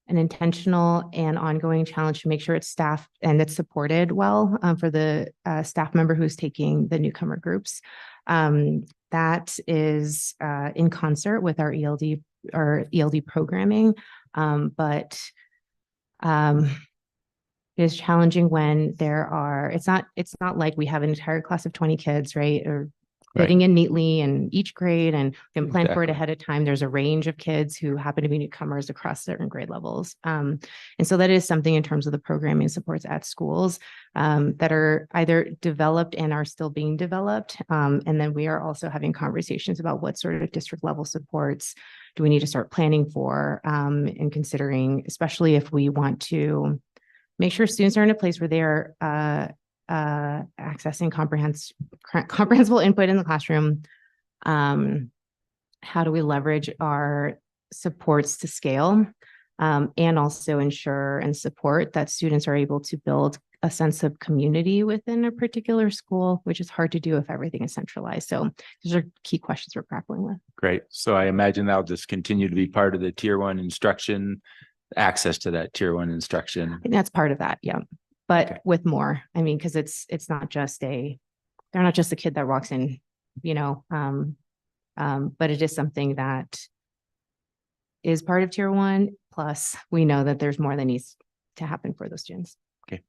intentional and ongoing challenge to make sure it's staffed and it's supported well for the staff member who's taking the newcomer groups. That is in concert with our ELD programming, but it is challenging when it's not like we have an entire class of 20 kids, right? Or fitting in neatly in each grade and can plan for it ahead of time. There's a range of kids who happen to be newcomers across certain grade levels. And so that is something in terms of the programming supports at schools that are either developed and are still being developed. And then we are also having conversations about what sort of district level supports do we need to start planning for and considering, especially if we want to make sure students are in a place where they are accessing comprehensible input in the classroom. How do we leverage our supports to scale and also ensure and support that students are able to build a sense of community within a particular school, which is hard to do if everything is centralized. So those are key questions we're grappling with. Great. So I imagine that'll just continue to be part of the tier 1 instruction, access to that tier 1 instruction. I think that's part of that. Yeah. But with more, I mean, because it's not just they're not just a kid that walks in, but it is something that is part of tier 1. Plus, we know that there's more that needs to happen for those students. Okay.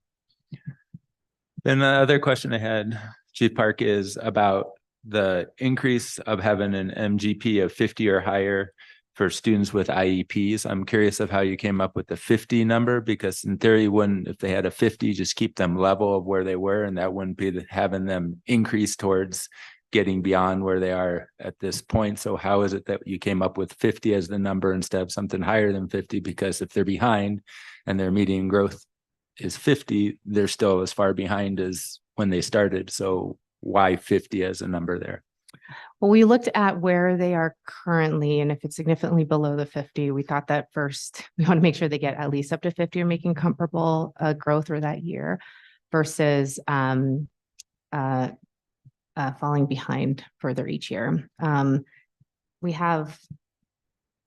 Then the other question I had, Chief Park, is about the increase of having an MGP of 50 or higher for students with IEPs. I'm curious of how you came up with the 50 number, because in theory, if they had a 50, just keep them level of where they were, and that wouldn't be having them increase towards getting beyond where they are at this point. So how is it that you came up with 50 as the number instead of something higher than 50? Because if they're behind and their median growth is 50, they're still as far behind as when they started. So why 50 as a number there? Well, we looked at where they are currently, and if it's significantly below the 50, we thought that first we want to make sure they get at least up to 50 or making comparable growth for that year versus falling behind further each year.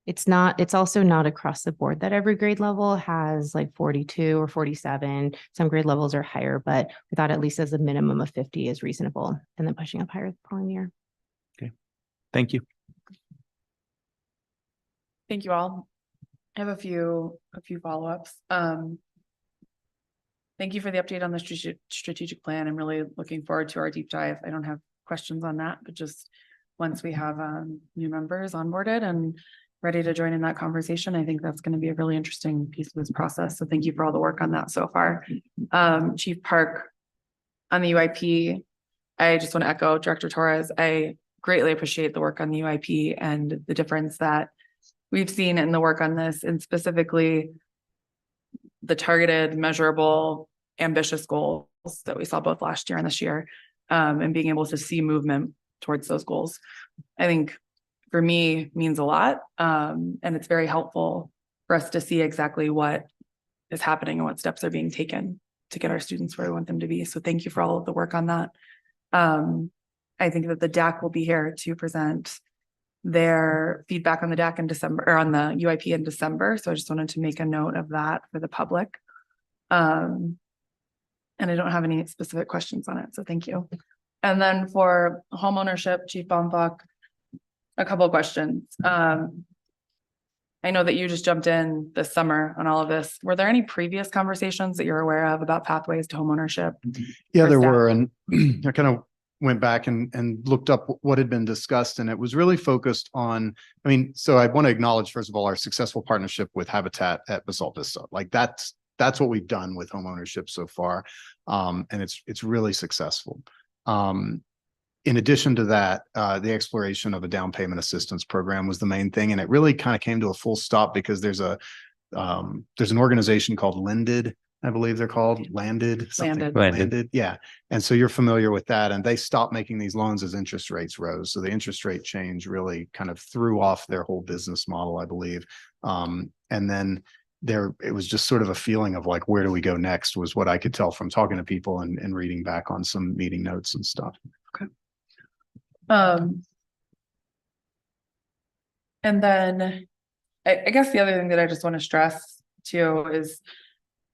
It's also not across the board that every grade level has like 42 or 47. Some grade levels are higher, but we thought at least as a minimum of 50 is reasonable, and then pushing up higher the following year. Okay, thank you. Thank you all. I have a few follow-ups. Thank you for the update on the strategic plan. I'm really looking forward to our deep dive. I don't have questions on that, but just once we have new members onboarded and ready to join in that conversation, I think that's going to be a really interesting piece of this process. So thank you for all the work on that so far. Chief Park, on the UIP, I just want to echo Director Torres. I greatly appreciate the work on the UIP and the difference that we've seen in the work on this, and specifically the targeted, measurable ambitious goals that we saw both last year and this year, and being able to see movement towards those goals, I think for me means a lot. And it's very helpful for us to see exactly what is happening and what steps are being taken to get our students where we want them to be. So thank you for all of the work on that. I think that the DAC will be here to present their feedback on the DAC in December, or on the UIP in December. So I just wanted to make a note of that for the public. And I don't have any specific questions on it, so thank you. And then for homeownership, Chief Bombach, a couple of questions. I know that you just jumped in this summer on all of this. Were there any previous conversations that you're aware of about pathways to homeownership? Yeah, for there staff? were, and I kind of went back and looked up what had been discussed, and it was really focused on, I mean, so I want to acknowledge, first of all, our successful partnership with Habitat at Basalt Vista. Like that's what we've done with homeownership so far. And it's really successful. In addition to that, the exploration of a down payment assistance program was the main thing. And it really kind of came to a full stop because there's an organization called Lended, I believe they're called Landed. Yeah. And so you're familiar with that. And they stopped making these loans as interest rates rose. So the interest rate change really kind of threw off their whole business model, I believe. And then it was just sort of a feeling of like, where do we go next, was what I could tell from talking to people and reading back on some meeting notes and stuff. Okay. And then I guess the other thing that I just want to stress too is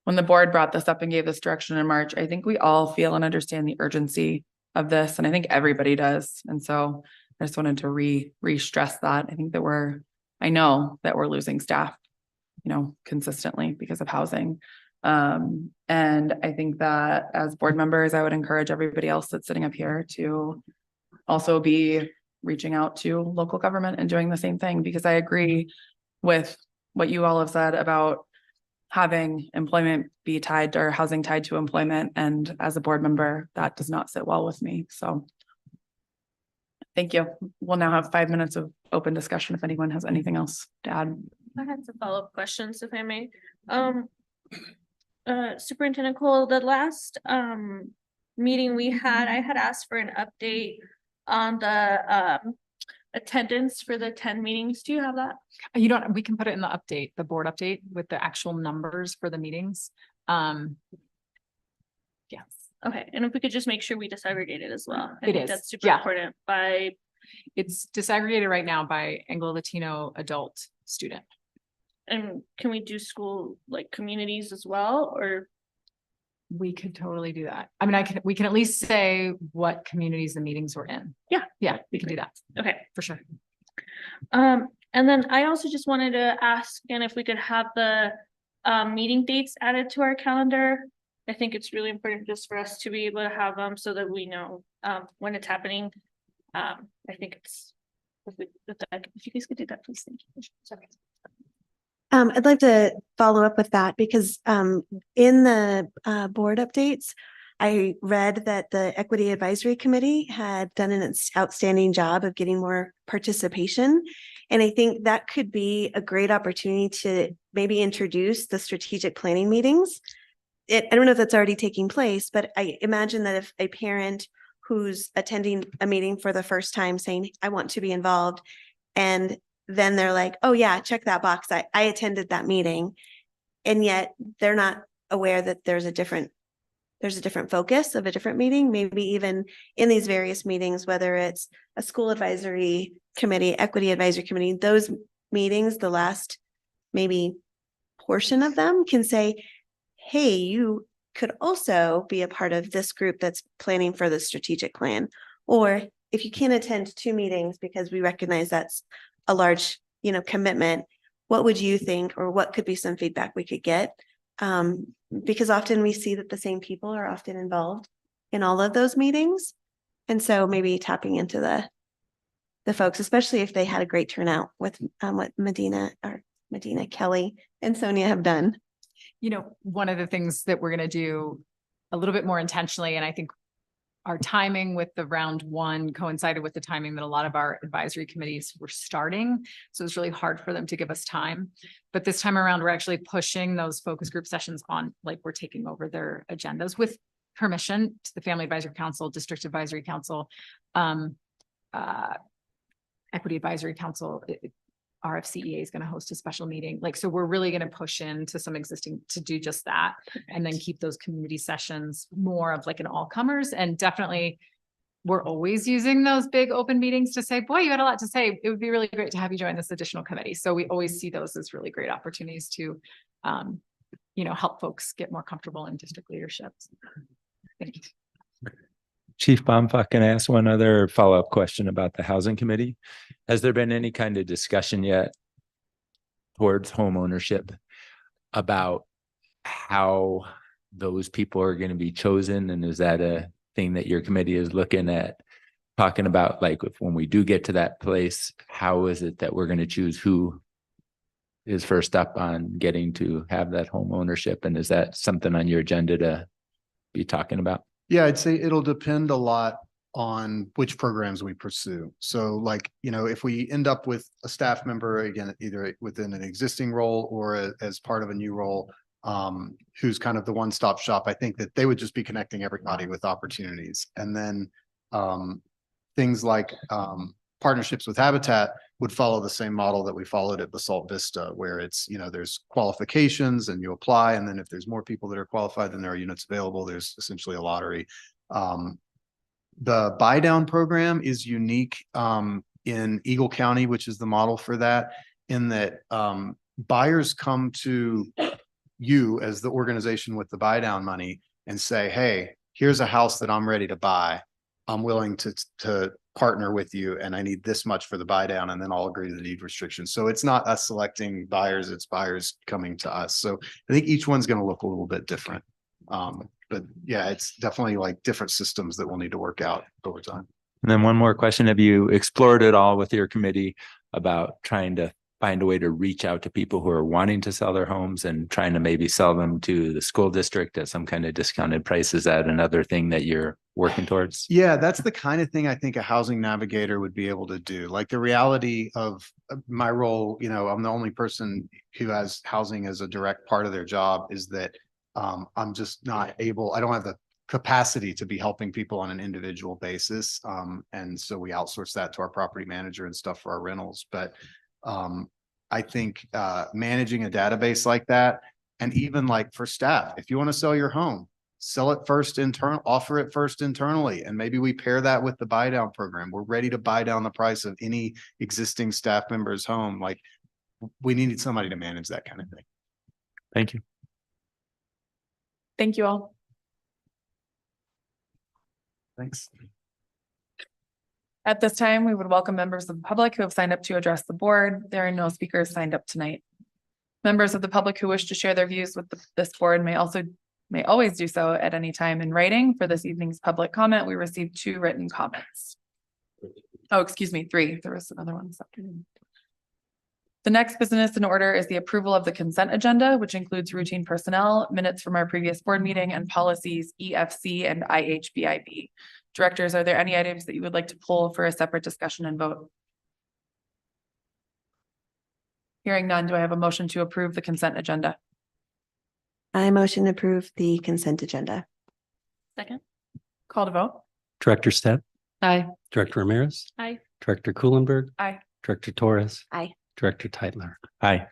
when the board brought this up and gave this direction in March, I think we all feel and understand the urgency of this. And I think everybody does. And so I just wanted to re-stress that. I think that I know that we're losing staff, consistently because of housing. And I think that as board members, I would encourage everybody else that's sitting up here to also be reaching out to local government and doing the same thing, because I agree with what you all have said about having employment be tied or housing tied to employment. And as a board member, that does not sit well with me. So thank you. We'll now have 5 minutes of open discussion if anyone has anything else to add. I had some follow-up questions, if I may. Superintendent Cole, the last meeting we had, I had asked for an update on the attendance for the 10 meetings. Do you have that? We can put it in the update, the board update with the actual numbers for the meetings. Yes. Okay, and if we could just make sure we disaggregate it as well. I It think is, that's super yeah. important. It's disaggregated right now by Anglo-Latino adult student. And can we do school like communities as well, or? We could totally do that. I mean, we can at least say what communities the meetings were in. Yeah, we can do that. Okay. For sure. And then I also just wanted to ask, and if we could have the meeting dates added to our calendar. I think it's really important just for us to be able to have them so that we know when it's happening. I think it's, if you guys could do that, please. Thank you. Sorry. I'd like to follow up with that because in the board updates, I read that the Equity Advisory Committee had done an outstanding job of getting more participation. And I think that could be a great opportunity to maybe introduce the strategic planning meetings. I don't know if that's already taking place, but I imagine that if a parent who's attending a meeting for the first time saying, I want to be involved, and then they're like, oh yeah, check that box. I attended that meeting. And yet they're not aware that there's a different focus of a different meeting, maybe even in these various meetings, whether it's a school advisory committee, equity advisory committee, those meetings, the last maybe portion of them can say, hey, you could also be a part of this group that's planning for the strategic plan. Or if you can't attend 2 meetings because we recognize that's a large, commitment, what would you think, or what could be some feedback we could get? Because often we see that the same people are often involved in all of those meetings. And so maybe tapping into the folks, especially if they had a great turnout with what Medina, Kelly, and Sonia have done. One of the things that we're going to do a little bit more intentionally, and I think our timing with the round one coincided with the timing that a lot of our advisory committees were starting. So it's really hard for them to give us time. But this time around, we're actually pushing those focus group sessions on, like, we're taking over their agendas with permission to the Family Advisory Council, District Advisory Council, Equity Advisory Council. RFCEA is going to host a special meeting. Like, so we're really going to push into some existing to do just that, and then keep those community sessions more of like an all comers. And definitely we're always using those big open meetings to say, boy, you had a lot to say. It would be really great to have you join this additional committee. So we always see those as really great opportunities to, help folks get more comfortable in district leadership. Thank you. Chief Baumfuck, can I ask one other follow-up question about the housing committee? Has there been any kind of discussion yet towards home ownership about how those people are going to be chosen? And is that a thing that your committee is looking at talking about? Like, if when we do get to that place, how is it that we're going to choose who is first up on getting to have that home ownership? And is that something on your agenda to be talking about? Yeah, I'd say it'll depend a lot on which programs we pursue. So like, if we end up with a staff member, again, either within an existing role or as part of a new role, who's kind of the one-stop shop, I think that they would just be connecting everybody with opportunities. And then things like partnerships with Habitat would follow the same model that we followed at Basalt Vista, where it's, there's qualifications and you apply. And then if there's more people that are qualified than there are units available, there's essentially a lottery. The buy down program is unique in Eagle County, which is the model for that, in that buyers come to you as the organization with the buy down money and say, hey, here's a house that I'm ready to buy. I'm willing to partner with you, and I need this much for the buy down, and then I'll agree to the deed restrictions. So it's not us selecting buyers, it's buyers coming to us. So I think each one's going to look a little bit different. But yeah, it's definitely like different systems that we'll need to work out over time. And then one more question. Have you explored at all with your committee about trying to find a way to reach out to people who are wanting to sell their homes and trying to maybe sell them to the school district at some kind of discounted price? Is that another thing that you're working towards? Yeah, that's the kind of thing I think a housing navigator would be able to do. Like, the reality of my role, I'm the only person who has housing as a direct part of their job, is that I'm just not able, I don't have the capacity to be helping people on an individual basis. And so we outsource that to our property manager and stuff for our rentals. But I think managing a database like that, and even like for staff, if you want to sell your home, sell it first offer it first internally. And maybe we pair that with the buy down program. We're ready to buy down the price of any existing staff member's home. Like, we needed somebody to manage that kind of thing. Thank you. Thank you all. Thanks. At this time, we would welcome members of the public who have signed up to address the board. There are no speakers signed up tonight. Members of the public who wish to share their views with this board may always do so at any time in writing. For this evening's public comment, we received 2 written comments. Oh, excuse me, 3. There was another one this afternoon. The next business in order is the approval of the consent agenda, which includes routine personnel, minutes from our previous board meeting, and policies EFC and IHBIB. Directors, are there any items that you would like to pull for a separate discussion and vote? Hearing none, do I have a motion to approve the consent agenda? I motion to approve the consent agenda. Second. Call to vote. Director Stepp, Aye. Director Ramirez, Aye. Director Kuhlenberg, Aye. Director Torres. Aye. Director Teitler. Aye.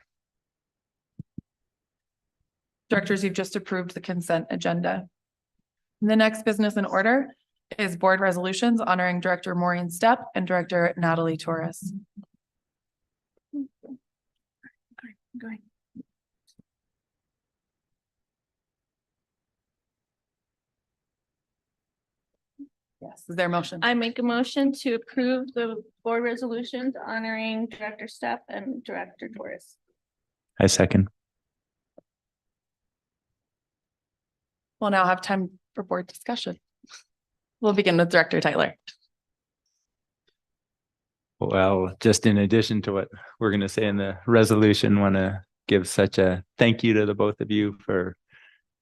Directors, you've just approved the consent agenda. The next business in order is board resolutions honoring Director Maureen Stepp and Director Natalie Torres. Yes, is there a motion? I make a motion to approve the board resolutions honoring Director Stepp and Director Torres. I second. We'll now have time for board discussion. We'll begin with Director Tyler. Well, just in addition to what we're going to say in the resolution, want to give such a thank you to the both of you for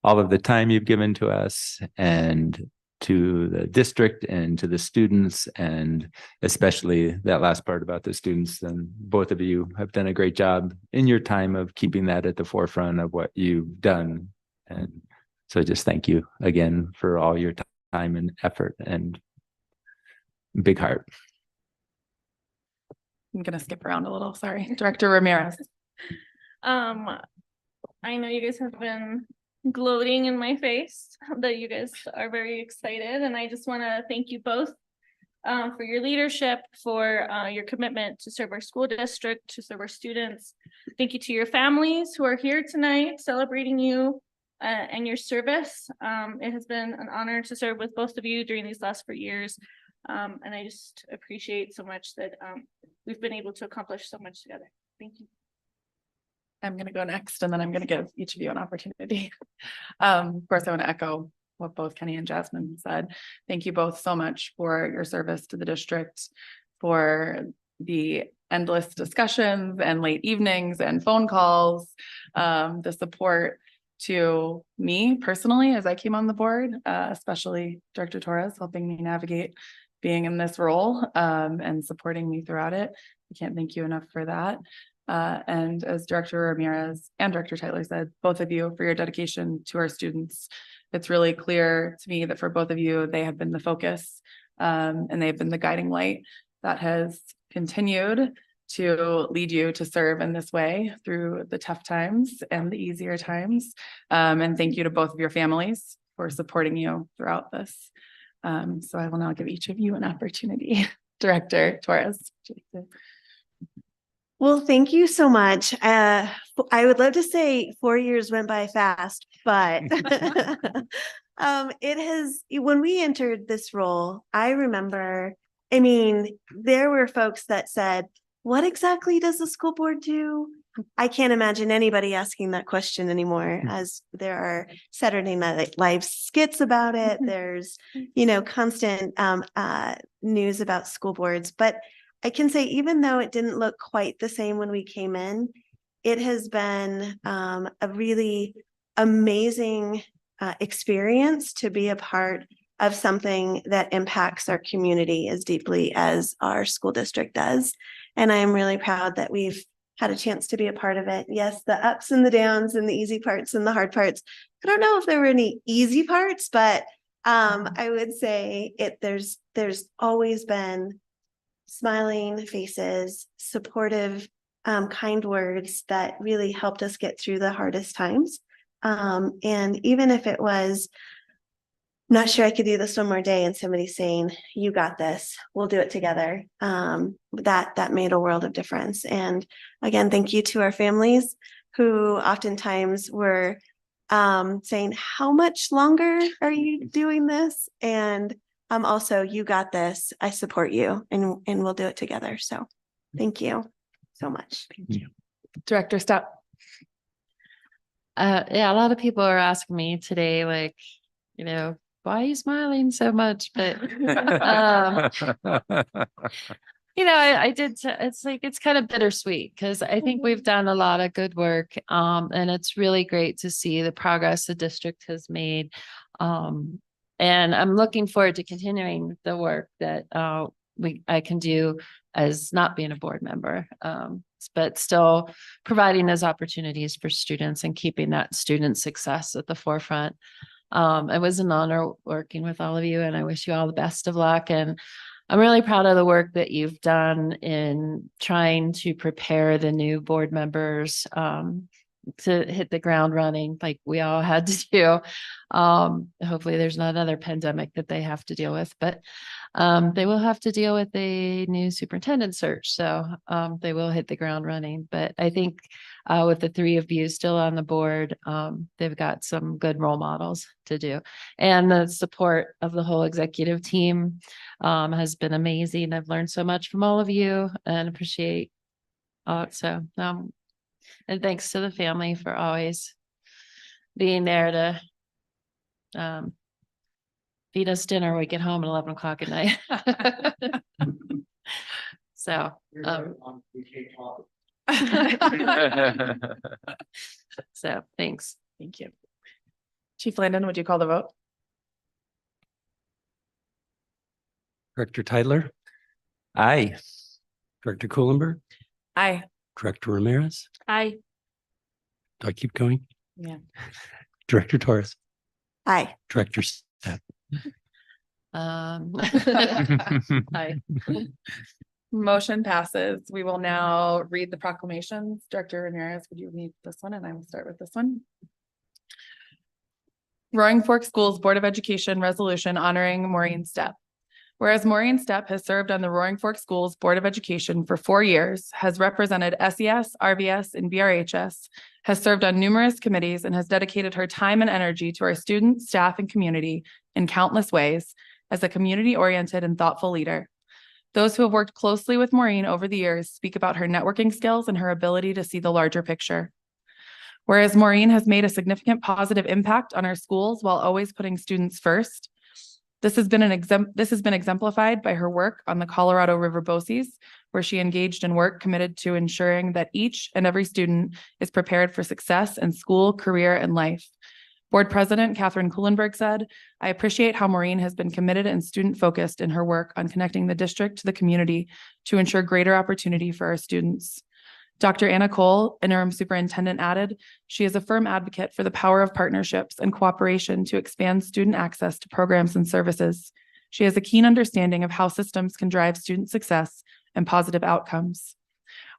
all of the time you've given to us and to the district and to the students, and especially that last part about the students. And both of you have done a great job in your time of keeping that at the forefront of what you've done. And so just thank you again for all your time and effort, and big heart. I'm gonna skip around a little, sorry. Director Ramirez. I know you guys have been gloating in my face that you guys are very excited, and I just want to thank you both for your leadership, for your commitment to serve our school district, to serve our students. Thank you to your families who are here tonight celebrating you and your service. It has been an honor to serve with both of you during these last 4 years. And I just appreciate so much that we've been able to accomplish so much together. Thank you. I'm gonna go next, and then I'm gonna give each of you an opportunity. Of course, I want to echo what both Kenny and Jasmine said. Thank you both so much for your service to the district, for the endless discussions and late evenings and phone calls, the support to me personally as I came on the board, especially Director Torres helping me navigate being in this role and supporting me throughout it. I can't thank you enough for that. And as Director Ramirez and Director Tyler said, both of you for your dedication to our students. It's really clear to me that for both of you, they have been the focus and they've been the guiding light that has continued to lead you to serve in this way through the tough times and the easier times. And thank you to both of your families for supporting you throughout this. So I will now give each of you an opportunity. Director Torres. Well, thank you so much. I would love to say 4 years went by fast, but it has, when we entered this role, I remember, I mean, there were folks that said, what exactly does the school board do? I can't imagine anybody asking that question anymore, as there are Saturday Night Live skits about it. There's, you know, constant news about school boards, but I can say, even though it didn't look quite the same when we came in, it has been a really amazing experience to be a part of something that impacts our community as deeply as our school district does. And I am really proud that we've had a chance to be a part of it. Yes, the ups and the downs and the easy parts and the hard parts. I don't know if there were any easy parts, but I would say there's always been smiling faces, supportive, kind words that really helped us get through the hardest times. And even if it was, not sure I could do this one more day, and somebody saying, you got this, we'll do it together. That made a world of difference. And again, thank you to our families who oftentimes were saying, how much longer are you doing this? And also, you got this, I support you, and we'll do it together. So thank you so much. Thank you. Director Stepp. Yeah, a lot of people are asking me today, like, you know, why are you smiling so much? But you know, I did. It's like, it's kind of bittersweet because I think we've done a lot of good work, and it's really great to see the progress the district has made. And I'm looking forward to continuing the work that I can do as not being a board member, but still providing those opportunities for students and keeping that student success at the forefront. It was an honor working with all of you, and I wish you all the best of luck. And I'm really proud of the work that you've done in trying to prepare the new board members to hit the ground running like we all had to do. Hopefully there's not another pandemic that they have to deal with, but they will have to deal with a new superintendent search. So they will hit the ground running. But I think with the three of you still on the board, they've got some good role models to do. And the support of the whole executive team has been amazing. I've learned so much from all of you and appreciate and thanks to the family for always being there to feed us dinner when we get home at 11 o'clock at night. So, so thanks. Thank you. Chief Landon, would you call the vote? Director Tyler, Aye. Director Kuhlenberg, Aye. Director Ramirez. Aye. Do I keep going? Yeah. Director Torres, Aye. Director Stepp. Aye. Motion passes. We will now read the proclamations. Director Ramirez, would you read this one? And I will start with this one. Roaring Fork Schools Board of Education resolution honoring Maureen Stepp. Whereas Maureen Stepp has served on the Roaring Fork Schools Board of Education for 4 years, has represented SES, RVS, and BRHS, has served on numerous committees, and has dedicated her time and energy to our students, staff, and community in countless ways as a community-oriented and thoughtful leader. Those who have worked closely with Maureen over the years speak about her networking skills and her ability to see the larger picture. Whereas Maureen has made a significant positive impact on our schools while always putting students first, this has been exemplified by her work on the Colorado River BOCES, where she engaged in work committed to ensuring that each and every student is prepared for success in school, career, and life. Board President Catherine Kuhlenberg said, "I appreciate how Maureen has been committed and student-focused in her work on connecting the district to the community to ensure greater opportunity for our students." Dr. Anna Cole, interim superintendent, added, "She is a firm advocate for the power of partnerships and cooperation to expand student access to programs and services. She has a keen understanding of how systems can drive student success and positive outcomes."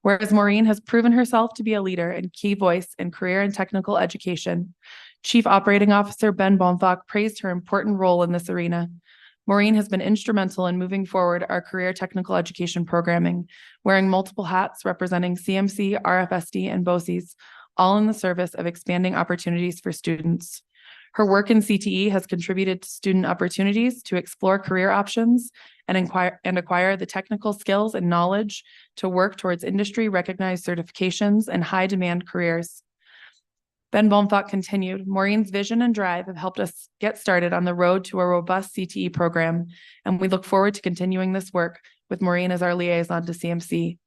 Whereas Maureen has proven herself to be a leader and key voice in career and technical education, Chief Operating Officer Ben Baumfach praised her important role in this arena. Maureen has been instrumental in moving forward our career technical education programming, wearing multiple hats representing CMC, RFSD, and BOCES, all in the service of expanding opportunities for students. Her work in CTE has contributed to student opportunities to explore career options and acquire the technical skills and knowledge to work towards industry-recognized certifications and high-demand careers. Ben Baumfach continued, "Maureen's vision and drive have helped us get started on the road to a robust CTE program, and we look forward to continuing this work with Maureen as our liaison to CMC.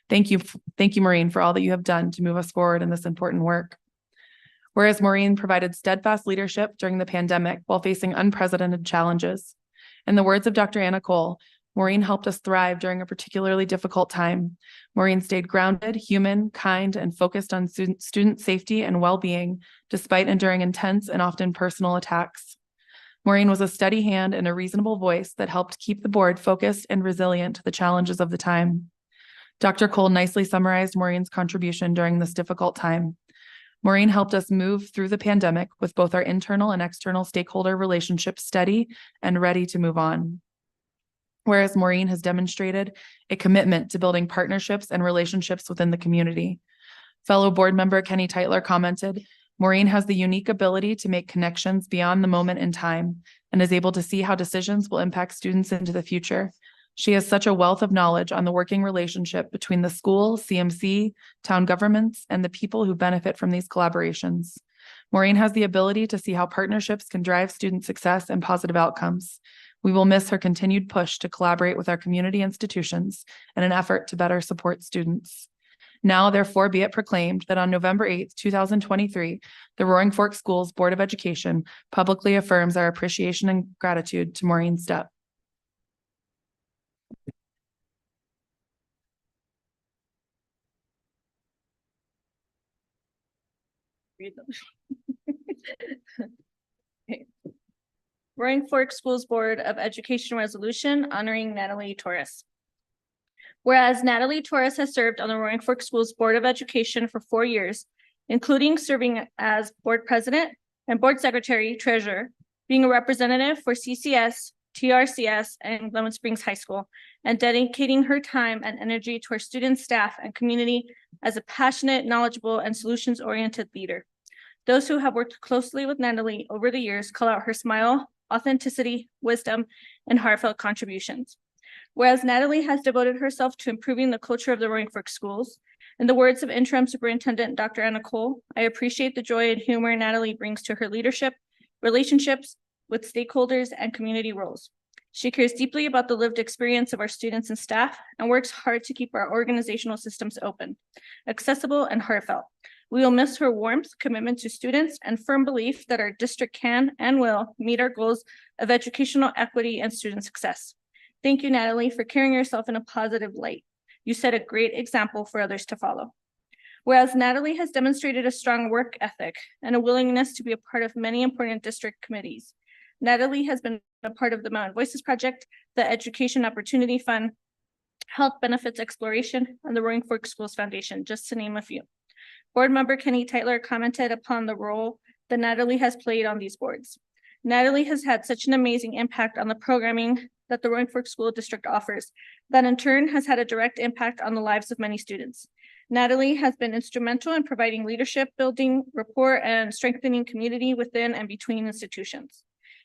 Thank you, Maureen, for all that you have done to move us forward in this important work." Whereas Maureen provided steadfast leadership during the pandemic while facing unprecedented challenges. In the words of Dr. Anna Cole, Maureen helped us thrive during a particularly difficult time. Maureen stayed grounded, human, kind, and focused on student safety and well-being, despite enduring intense and often personal attacks. Maureen was a steady hand and a reasonable voice that helped keep the board focused and resilient to the challenges of the time. Dr. Cole nicely summarized Maureen's contribution during this difficult time. Maureen helped us move through the pandemic with both our internal and external stakeholder relationships steady and ready to move on. Whereas Maureen has demonstrated a commitment to building partnerships and relationships within the community. Fellow board member Kenny Tytler commented, "Maureen has the unique ability to make connections beyond the moment in time and is able to see how decisions will impact students into the future. She has such a wealth of knowledge on the working relationship between the school, CMC, town governments, and the people who benefit from these collaborations. Maureen has the ability to see how partnerships can drive student success and positive outcomes. We will miss her continued push to collaborate with our community institutions in an effort to better support students. Now, therefore, be it proclaimed that on November 8th, 2023, the Roaring Fork Schools Board of Education publicly affirms our appreciation and gratitude to Maureen Stepp." Read them. Okay. Roaring Fork Schools Board of Education resolution honoring Natalie Torres. Whereas Natalie Torres has served on the Roaring Fork Schools Board of Education for 4 years, including serving as board president and board secretary treasurer, being a representative for CCS, TRCS, and Glenwood Springs High School, and dedicating her time and energy to our students, staff, and community as a passionate, knowledgeable, and solutions-oriented leader. Those who have worked closely with Natalie over the years call out her smile, authenticity, wisdom, and heartfelt contributions. Whereas Natalie has devoted herself to improving the culture of the Roaring Fork Schools, in the words of Interim Superintendent Dr. Anna Cole, "I appreciate the joy and humor Natalie brings to her leadership, relationships with stakeholders, and community roles. She cares deeply about the lived experience of our students and staff and works hard to keep our organizational systems open, accessible, and heartfelt. We will miss her warmth, commitment to students, and firm belief that our district can and will meet our goals of educational equity and student success. Thank you, Natalie, for carrying yourself in a positive light. You set a great example for others to follow. Whereas Natalie has demonstrated a strong work ethic and a willingness to be a part of many important district committees. Natalie has been a part of the Mountain Voices Project, the Education Opportunity Fund, Health Benefits Exploration, and the Roaring Fork Schools Foundation, just to name a few. Board member Kenny Tytler commented upon the role that Natalie has played on these boards. Natalie has had such an amazing impact on the programming that the Roaring Fork School District offers, that in turn has had a direct impact on the lives of many students. Natalie has been instrumental in providing leadership, building rapport, and strengthening community within and between institutions.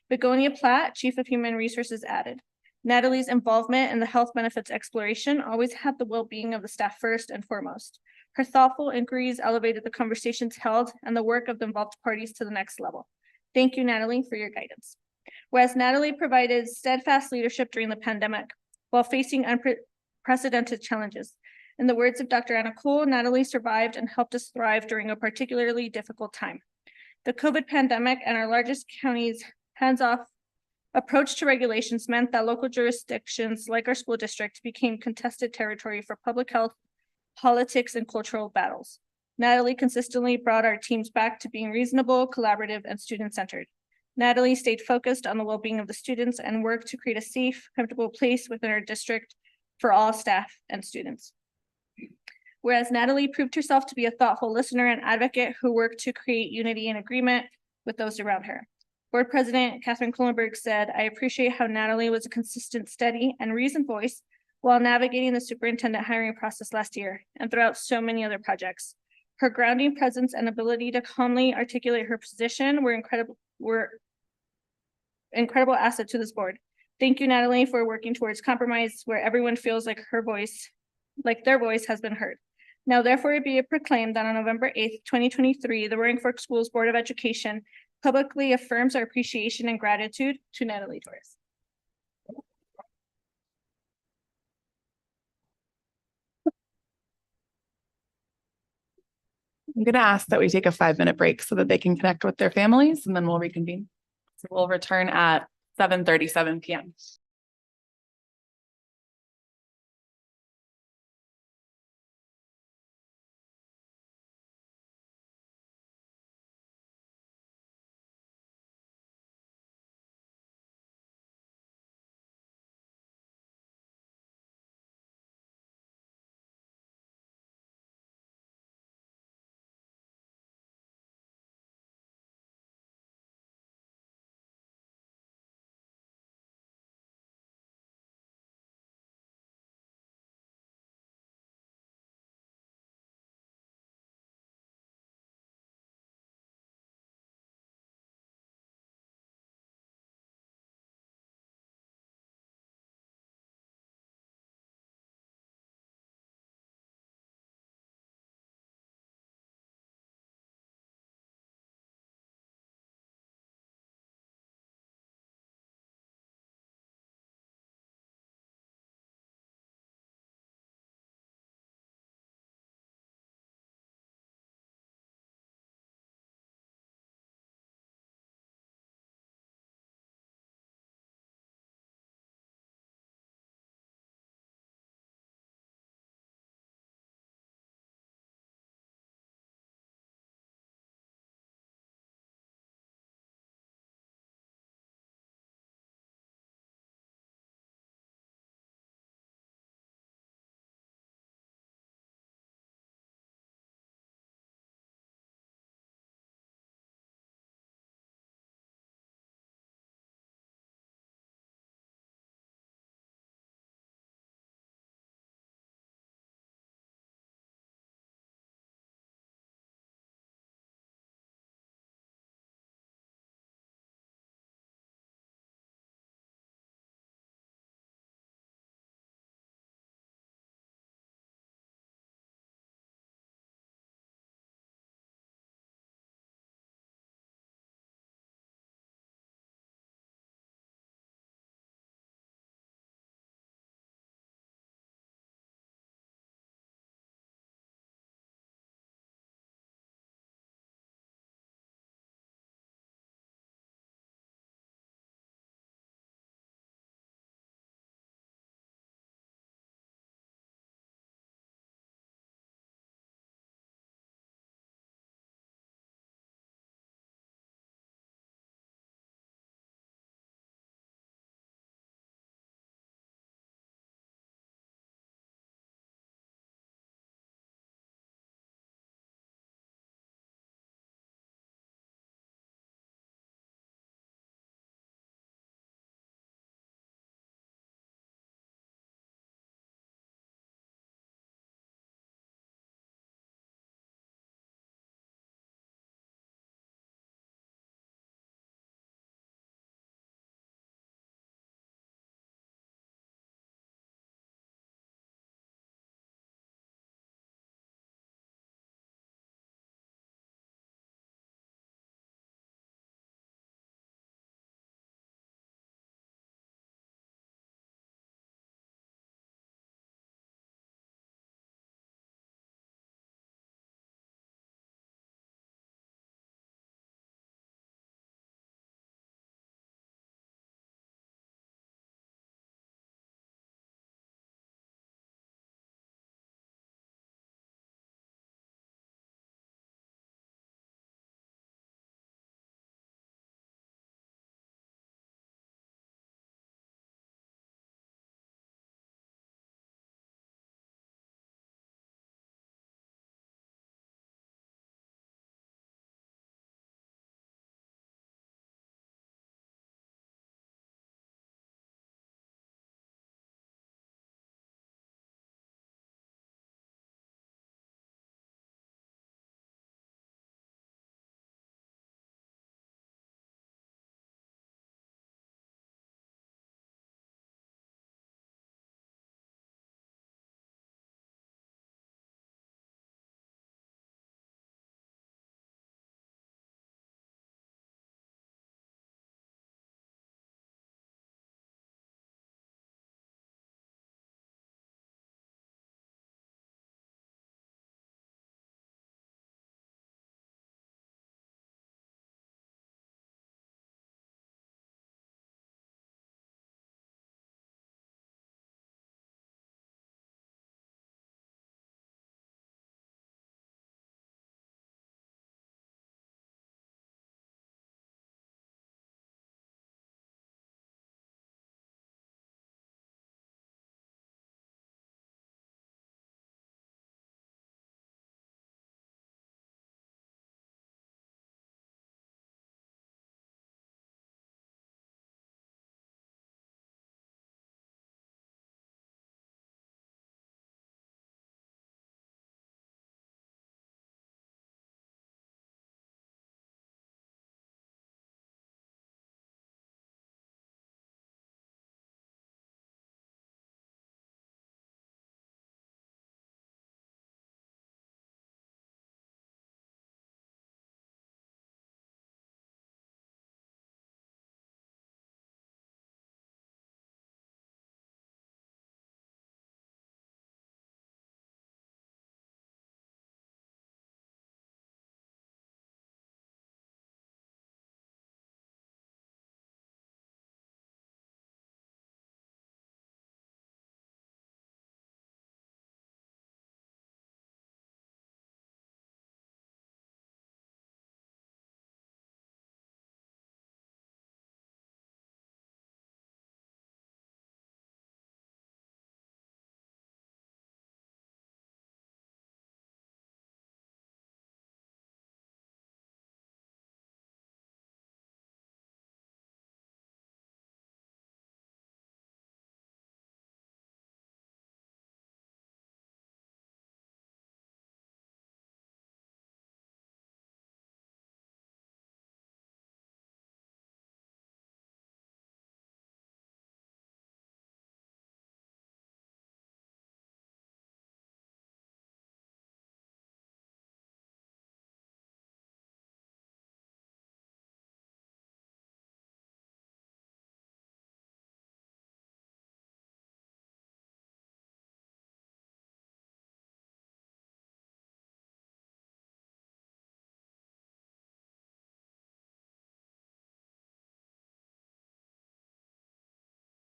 Begonia Platt, Chief of Human Resources, added, Natalie's involvement in the health benefits exploration always had the well-being of the staff first and foremost. Her thoughtful inquiries elevated the conversations held and the work of the involved parties to the next level. Thank you, Natalie, for your guidance. Whereas Natalie provided steadfast leadership during the pandemic while facing unprecedented challenges. In the words of Dr. Anna Cole, Natalie survived and helped us thrive during a particularly difficult time. The COVID pandemic and our largest county's hands-off approach to regulations meant that local jurisdictions like our school district became contested territory for public health, politics, and cultural battles. Natalie consistently brought our teams back to being reasonable, collaborative, and student-centered. Natalie stayed focused on the well-being of the students and worked to create a safe, comfortable place within our district for all staff and students. Whereas Natalie proved herself to be a thoughtful listener and advocate who worked to create unity and agreement with those around her. Board President Catherine Kohlenberg said, I appreciate how Natalie was a consistent, steady, and reasoned voice while navigating the superintendent hiring process last year and throughout so many other projects. Her grounding presence and ability to calmly articulate her position were incredible asset to this board. Thank you, Natalie, for working towards compromise where everyone feels like their voice has been heard. Now, therefore, be it proclaimed that on November 8th, 2023, the Roaring Fork Schools Board of Education publicly affirms our appreciation and gratitude to Natalie Torres. I'm going to ask that we take a 5-minute break so that they can connect with their families, and then we'll reconvene. So we'll return at 7:37 p.m.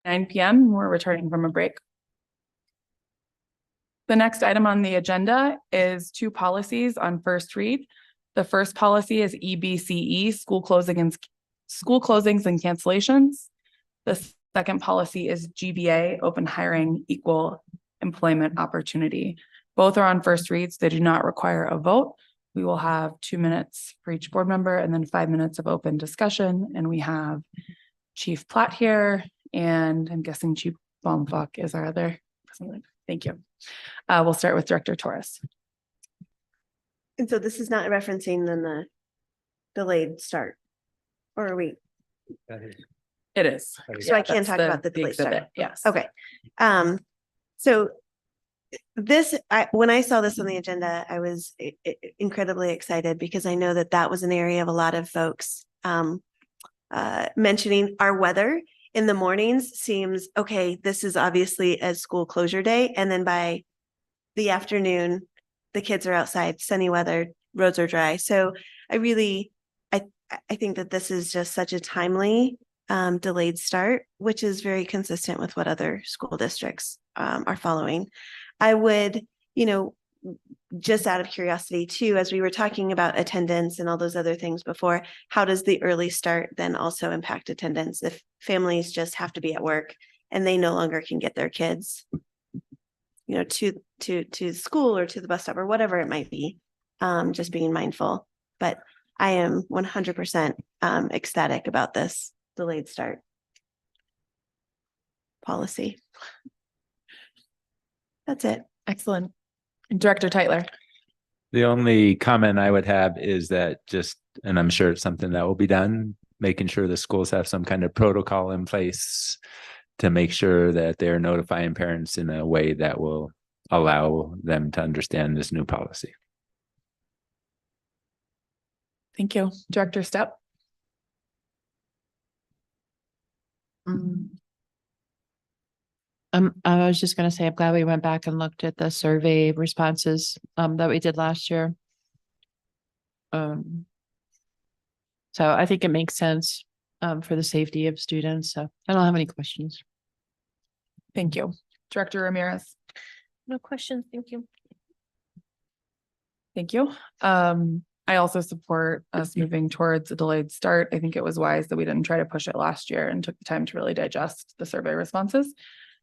9 PM. We're returning from a break. The next item on the agenda is 2 policies on first read. The first policy is EBCE, school closings and cancellations. The second policy is GBA, open hiring, equal employment opportunity. Both are on first reads. They do not require a vote. We will have 2 minutes for each board member and then 5 minutes of open discussion. And we have Chief Platt here, and I'm guessing Chief Baumfuck is our other. Thank you. We'll start with Director Torres. And so this is not referencing then the delayed start, or are we? It is. So I can't talk about the delayed start. exhibit, yes. Okay. So this, when I saw this on the agenda, I was incredibly excited because I know that that was an area of a lot of folks mentioning our weather in the mornings seems, okay, this is obviously a school closure day. And then by the afternoon, the kids are outside, sunny weather, roads are dry. So I think that this is just such a timely delayed start, which is very consistent with what other school districts are following. I would, just out of curiosity too, as we were talking about attendance and all those other things before, how does the early start then also impact attendance if families just have to be at work and they no longer can get their kids, to school or to the bus stop or whatever it might be, just being mindful. But I am 100% ecstatic about this delayed start policy. That's it. Excellent. Director Tytler. The only comment I would have is that and I'm sure it's something that will be done, making sure the schools have some kind of protocol in place to make sure that they're notifying parents in a way that will allow them to understand this new policy. Thank you. Director Stepp. I was just going to say, I'm glad we went back and looked at the survey responses that we did last year. So I think it makes sense for the safety of students. So I don't have any questions. Thank you. Director Ramirez. No questions. Thank you. Thank you. I also support us moving towards a delayed start. I think it was wise that we didn't try to push it last year and took the time to really digest the survey responses.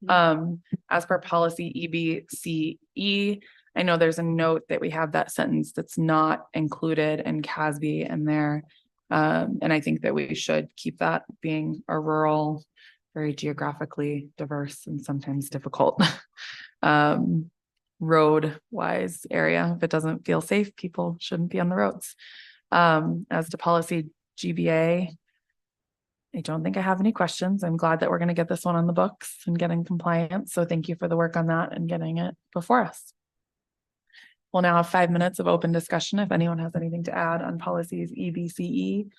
As per policy EBCE, I know there's a note that we have that sentence that's not included in CASB in there. And I think that we should keep that, being a rural, very geographically diverse and sometimes difficult road wise area. If it doesn't feel safe, people shouldn't be on the roads. As to policy GBA, I don't think I have any questions. I'm glad that we're going to get this one on the books and get in compliance. So thank you for the work on that and getting it before us. We'll now have 5 minutes of open discussion. If anyone has anything to add on policies EBCE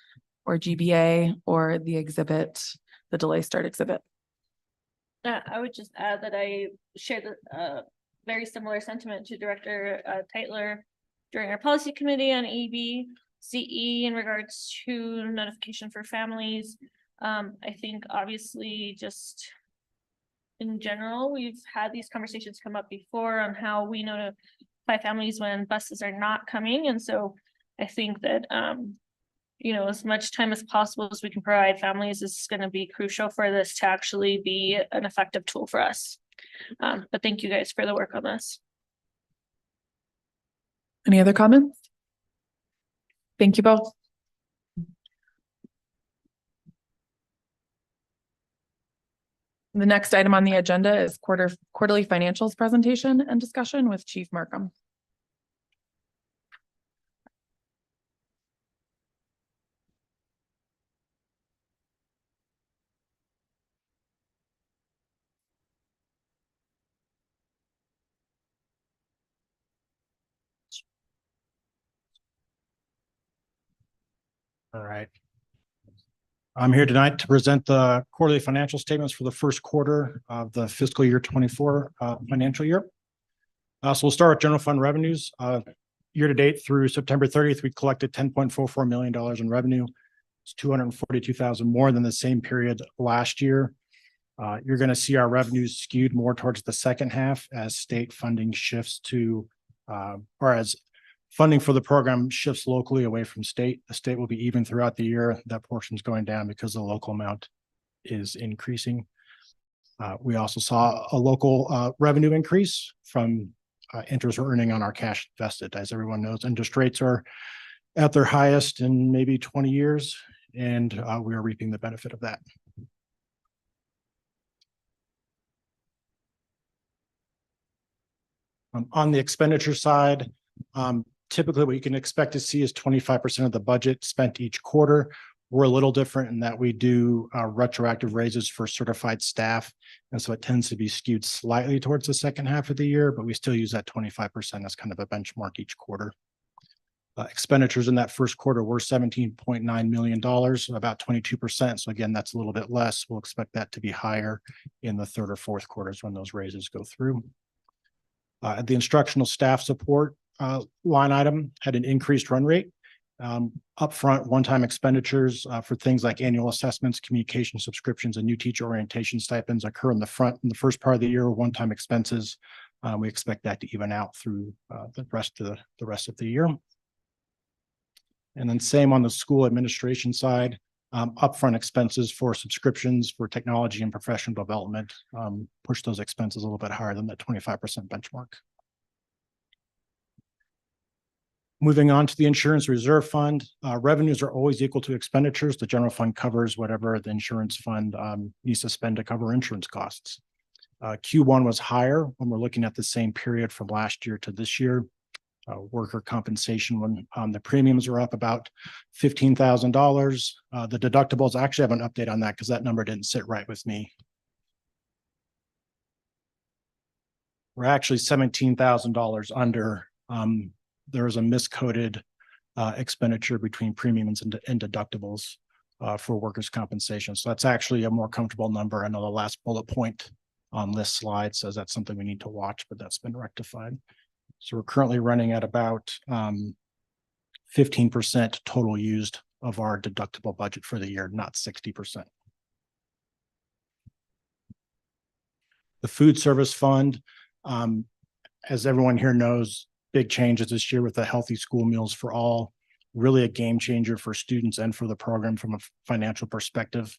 or GBA or the exhibit, the delay start exhibit. I would just add that I shared a very similar sentiment to Director Tytler during our policy committee on EBCE in regards to notification for families. I think obviously just in general, we've had these conversations come up before on how we notify families when buses are not coming. And so I think that, as much time as possible as we can provide families is going to be crucial for this to actually be an effective tool for us. But thank you guys for the work on this. Any other comments? Thank you both. The next item on the agenda is quarterly financials presentation and discussion with Chief Markham. All right. I'm here tonight to present the quarterly financial statements for the first quarter of the fiscal year 24 financial year. So we'll start with general fund revenues. Year to date through September 30th, we collected $10.44 million in revenue. It's $242,000 more than the same period last year. You're going to see our revenues skewed more towards the second half as state funding shifts to, or as funding for the program shifts locally away from state. The state will be even throughout the year. That portion is going down because the local amount is increasing. We also saw a local revenue increase from interest we're earning on our cash invested. As everyone knows, interest rates are at their highest in maybe 20 years, and we are reaping the benefit of that. On the expenditure side, typically what you can expect to see is 25% of the budget spent each quarter. We're a little different in that we do retroactive raises for certified staff. And so it tends to be skewed slightly towards the second half of the year, but we still use that 25% as kind of a benchmark each quarter. Expenditures in that first quarter were $17.9 million, about 22%. So again, that's a little bit less. We'll expect that to be higher in the third or fourth quarters when those raises go through. The instructional staff support line item had an increased run rate. Upfront one-time expenditures for things like annual assessments, communication subscriptions, and new teacher orientation stipends occur in the first part of the year. One-time expenses. We expect that to even out through the rest of the year. And then same on the school administration side, upfront expenses for subscriptions for technology and professional development push those expenses a little bit higher than that 25% benchmark. Moving on to the insurance reserve fund, revenues are always equal to expenditures. The general fund covers whatever the insurance fund needs to spend to cover insurance costs. Q1 was higher when we're looking at the same period from last year to this year. Worker compensation when the premiums are up about $15,000. The deductibles, I actually have an update on that because that number didn't sit right with me. We're actually $17,000 under. There is a miscoded expenditure between premiums and deductibles for workers' compensation. So that's actually a more comfortable number. I know the last bullet point on this slide says that's something we need to watch, but that's been rectified. So we're currently running at about 15% total used of our deductible budget for the year, not 60%. The food service fund, as everyone here knows, big changes this year with the Healthy School Meals for All, really a game changer for students and for the program from a financial perspective.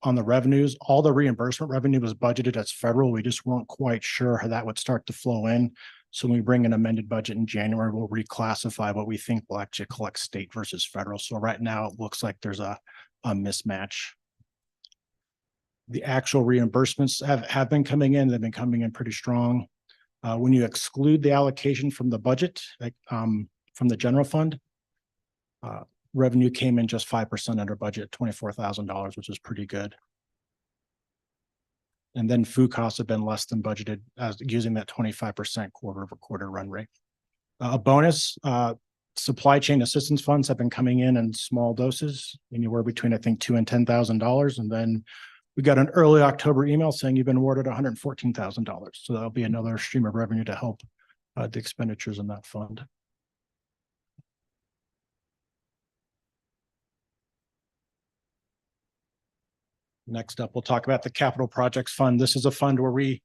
On the revenues, all the reimbursement revenue was budgeted as federal. We just weren't quite sure how that would start to flow in. So when we bring an amended budget in January, we'll reclassify what we think will actually collect state versus federal. So right now it looks like there's a mismatch. The actual reimbursements have been coming in. They've been coming in pretty strong. When you exclude the allocation from the budget, like from the general fund, revenue came in just 5% under budget, $24,000, which is pretty good. And then food costs have been less than budgeted as using that 25% quarter-over-quarter run rate. A bonus, supply chain assistance funds have been coming in small doses, anywhere between I think $2,000 and $10,000. And then we got an early October email saying you've been awarded $114,000. So that'll be another stream of revenue to help the expenditures in that fund. Next up, we'll talk about the capital projects fund. This is a fund where we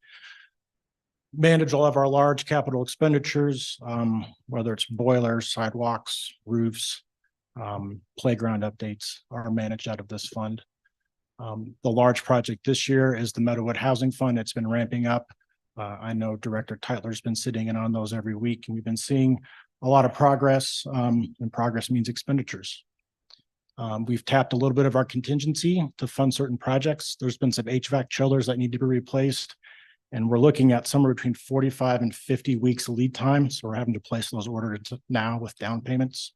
manage all of our large capital expenditures, whether it's boilers, sidewalks, roofs, playground updates are managed out of this fund. The large project this year is the Meadowwood Housing Fund. It's been ramping up. I know Director Tytler's been sitting in on those every week, and we've been seeing a lot of progress, and progress means expenditures. We've tapped a little bit of our contingency to fund certain projects. There's been some HVAC chillers that need to be replaced, and we're looking at somewhere between 45 and 50 weeks lead time. So we're having to place those orders now with down payments.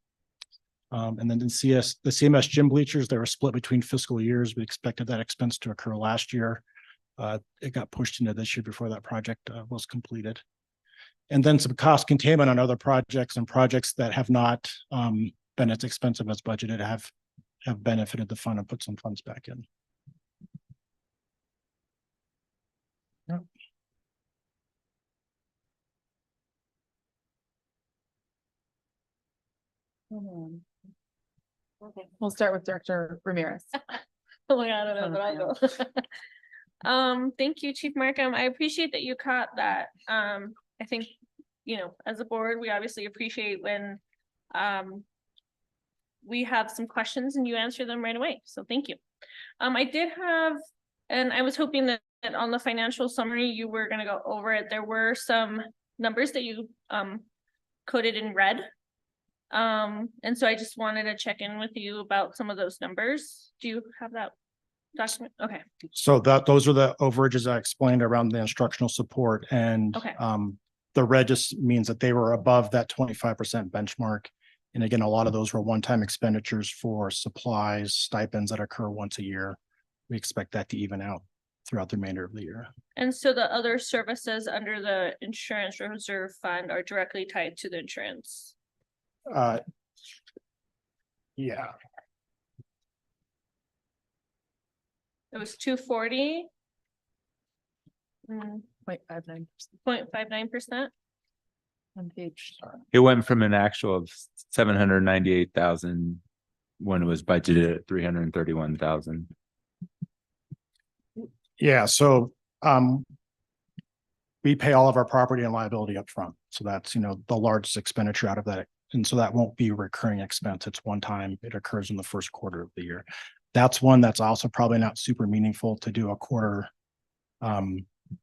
And then the CMS gym bleachers, they were split between fiscal years. We expected that expense to occur last year. It got pushed into this year before that project was completed. And then some cost containment on other projects and projects that have not been as expensive as budgeted have benefited the fund and put some funds back in. Yep. We'll start with Director Ramirez. Oh my God, I don't know, but I'll go. Thank you, Chief Markham. I appreciate that you caught that. I think, you know, as a board, we obviously appreciate when we have some questions and you answer them right away. So thank you. I did have, and I was hoping that on the financial summary, you were gonna go over it. There were some numbers that you coded in red. And so I just wanted to check in with you about some of those numbers. Do you have that document? Okay. So those are the overages I explained around the instructional support, and Okay. the red just means that they were above that 25% benchmark. And again, a lot of those were one-time expenditures for supplies, stipends that occur once a year. We expect that to even out throughout the remainder of the year. And so the other services under the insurance reserve fund are directly tied to the insurance. Yeah, It was 240. 0.59%. 0.59%. On page. It went from an actual of 798,000 when it was budgeted at 331,000. yeah, so we pay all of our property and liability up front. So that's, you know, the largest expenditure out of that. And so that won't be a recurring expense. It's one time. It occurs in the first quarter of the year. That's one that's also probably not super meaningful to do a quarter, a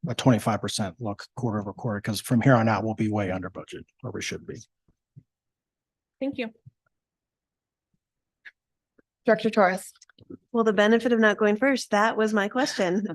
25% look quarter over quarter, because from here on out, we'll be way under budget, or we should be. Thank you. Director Torres. Well, the benefit of not going first, that was my question.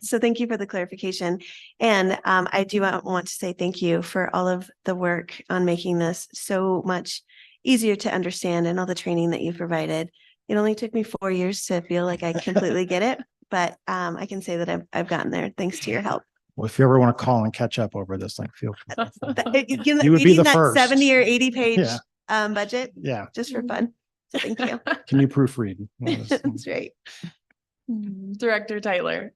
So thank you for the clarification. And I do want to say thank you for all of the work on making this so much easier to understand and all the training that you provided. It only took me 4 years to feel like I completely get it, but I can say that I've gotten there thanks to your help. Well, if you ever want to call and catch up over this, like feel free. You would be the that first. 70 or 80 page Yeah. budget Yeah. just for fun. So thank you. Can you proofread? That's right. Director Tyler.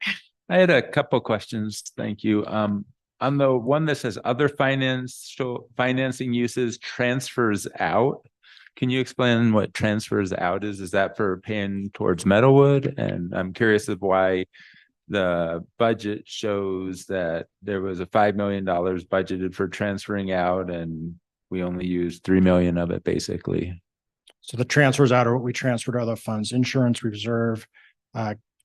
I had a couple questions. Thank you. On the one that says other financing uses transfers out. Can you explain what transfers out is? Is that for paying towards Meadowwood? And I'm curious of why the budget shows that there was a $5 million budgeted for transferring out and we only used 3 million of it basically. So the transfers out are what we transferred to other funds, insurance reserve,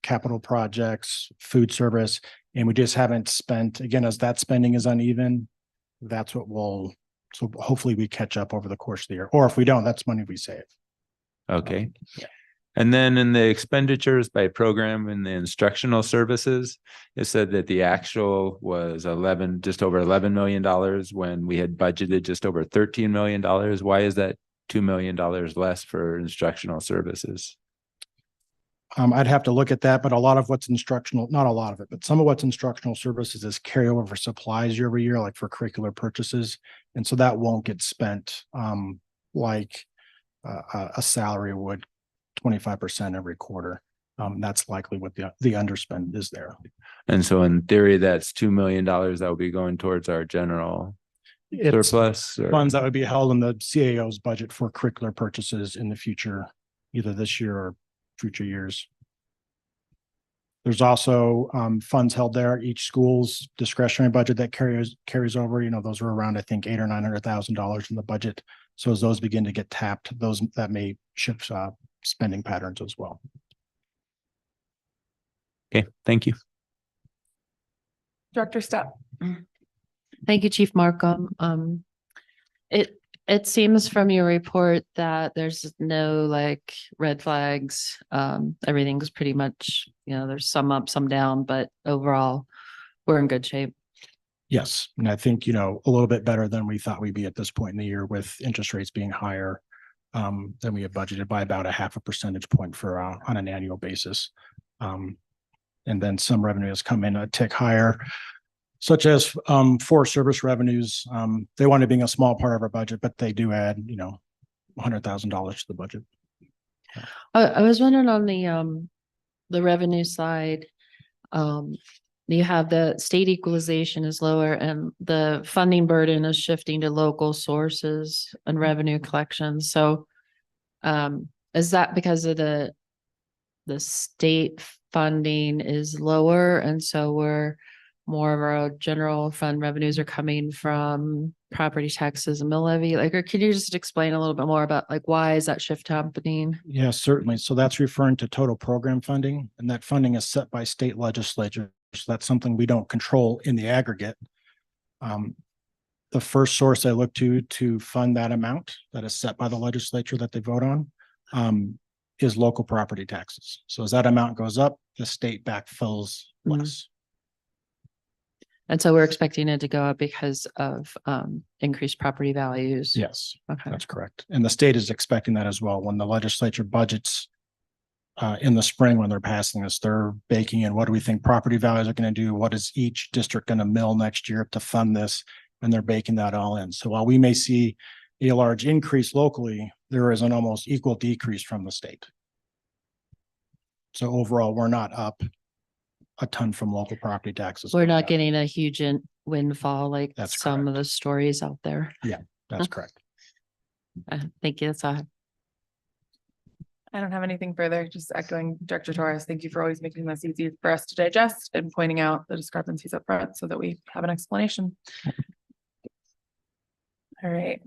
capital projects, food service, and we just haven't spent, again, as that spending is uneven, that's what we'll, so hopefully we catch up over the course of the year. Or if we don't, that's money we save. Okay. Yeah. And then in the expenditures by program in the instructional services, it said that the actual was just over $11 million when we had budgeted just over $13 million. Why is that $2 million less for instructional services? I'd have to look at that, but a lot of what's instructional, not a lot of it, but some of what's instructional services is carryover for supplies year over year, like for curricular purchases. And so that won't get spent like a salary would, 25% every quarter. That's likely what the underspend is there. And so in theory, that's $2 million that will be going towards our general surplus. Funds that would be held in the CAO's budget for curricular purchases in the future, either this year or future years. There's also funds held there. Each school's discretionary budget that carries over. You know, those were around, I think, $800,000 or $900,000 in the budget. So as those begin to get tapped, those that may shift spending patterns as well. Okay, thank you. Director Stepp. Thank you, Chief Markham. It seems from your report that there's no like red flags. Everything's pretty much, you know, there's some up, some down, but overall, we're in good shape. Yes, and I think, you know, a little bit better than we thought we'd be at this point in the year with interest rates being higher than we had budgeted by about 0.5 percentage point for on an annual basis. And then some revenue has come in a tick higher, such as for service revenues. They wind up being a small part of our budget, but they do add, you know, $100,000 to the budget. I was wondering on the revenue side, you have the state equalization is lower and the funding burden is shifting to local sources and revenue collections. So is that because of the the state funding is lower, and so more of our general fund revenues are coming from property taxes and mill levy. Like, or can you just explain a little bit more about like why is that shift happening? Yes, certainly. So that's referring to total program funding, and that funding is set by state legislature. So that's something we don't control in the aggregate. The first source I look to fund that amount that is set by the legislature that they vote on is local property taxes. So as that amount goes up, the state backfills less. And so we're expecting it to go up because of increased property values. Yes, Okay. that's correct. And the state is expecting that as well. When the legislature budgets in the spring, when they're passing this, they're baking in, what do we think property values are going to do? What is each district going to mill next year to fund this? And they're baking that all in. So while we may see a large increase locally, there is an almost equal decrease from the state. So overall, we're not up a ton from local property taxes. We're not getting a huge windfall like That's some of correct. the stories out there. That's correct. Thank you. That's all. I don't have anything further, just echoing Director Torres. Thank you for always making this easy for us to digest and pointing out the discrepancies up front so that we have an explanation. All right.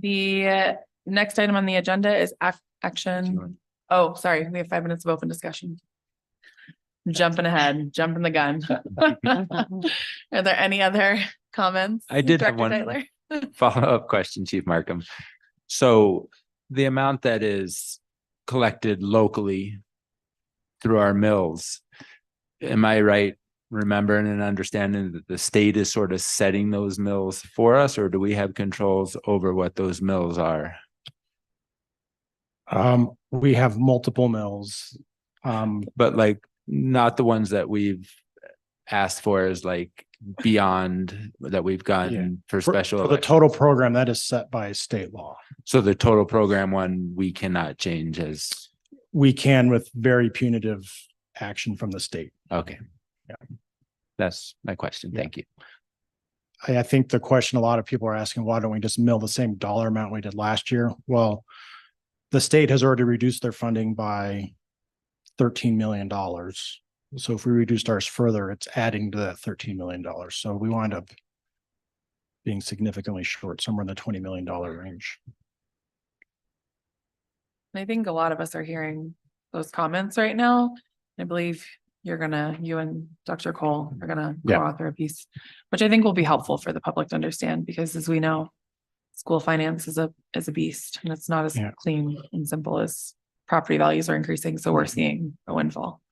The next item on the agenda is action. Oh, sorry, we have 5 minutes of open discussion. Jumping ahead, jumping the gun. Are there any other comments? I did have Director one Tyler? follow-up question, Chief Markham. So the amount that is collected locally through our mills, am I right remembering and understanding that the state is sort of setting those mills for us, or do we have controls over what those mills are? We have multiple mills. But like not the ones that we've asked for as like beyond that we've gotten for special. For the total program, that is set by state law. So the total program one, we cannot change as, We can with very punitive action from the state. okay. Yeah. That's my question. Yeah. Thank you. I think the question a lot of people are asking, why don't we just mill the same dollar amount we did last year? Well, the state has already reduced their funding by $13 million. So if we reduced ours further, it's adding to that $13 million. So we wind up being significantly short, somewhere in the $20 million range. I think a lot of us are hearing those comments right now. I believe you and Dr. Cole are gonna Yeah. co-author a piece, which I think will be helpful for the public to understand, because as we know, school finance is a beast, and it's not as Yeah. clean and simple as property values are increasing, so we're seeing a windfall.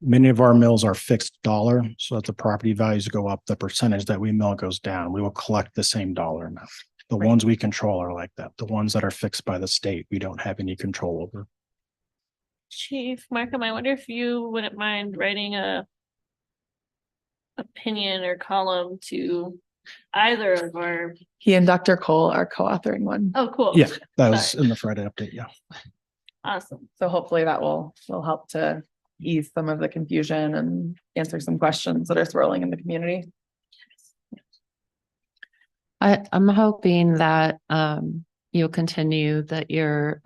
Many of our mills are fixed dollar, so that the property values go up, the percentage that we mill goes down. We will collect the same dollar amount. The Right. ones we control are like that. The ones that are fixed by the state, we don't have any control over. Chief Markham, I wonder if you wouldn't mind writing a opinion or column to either of our, He and Dr. Cole are co-authoring one, oh, cool. Yeah, that was Sorry. in the Friday update. Yeah. Awesome. so hopefully that will help to ease some of the confusion and answer some questions that are swirling in the community. I'm hoping that you'll continue that your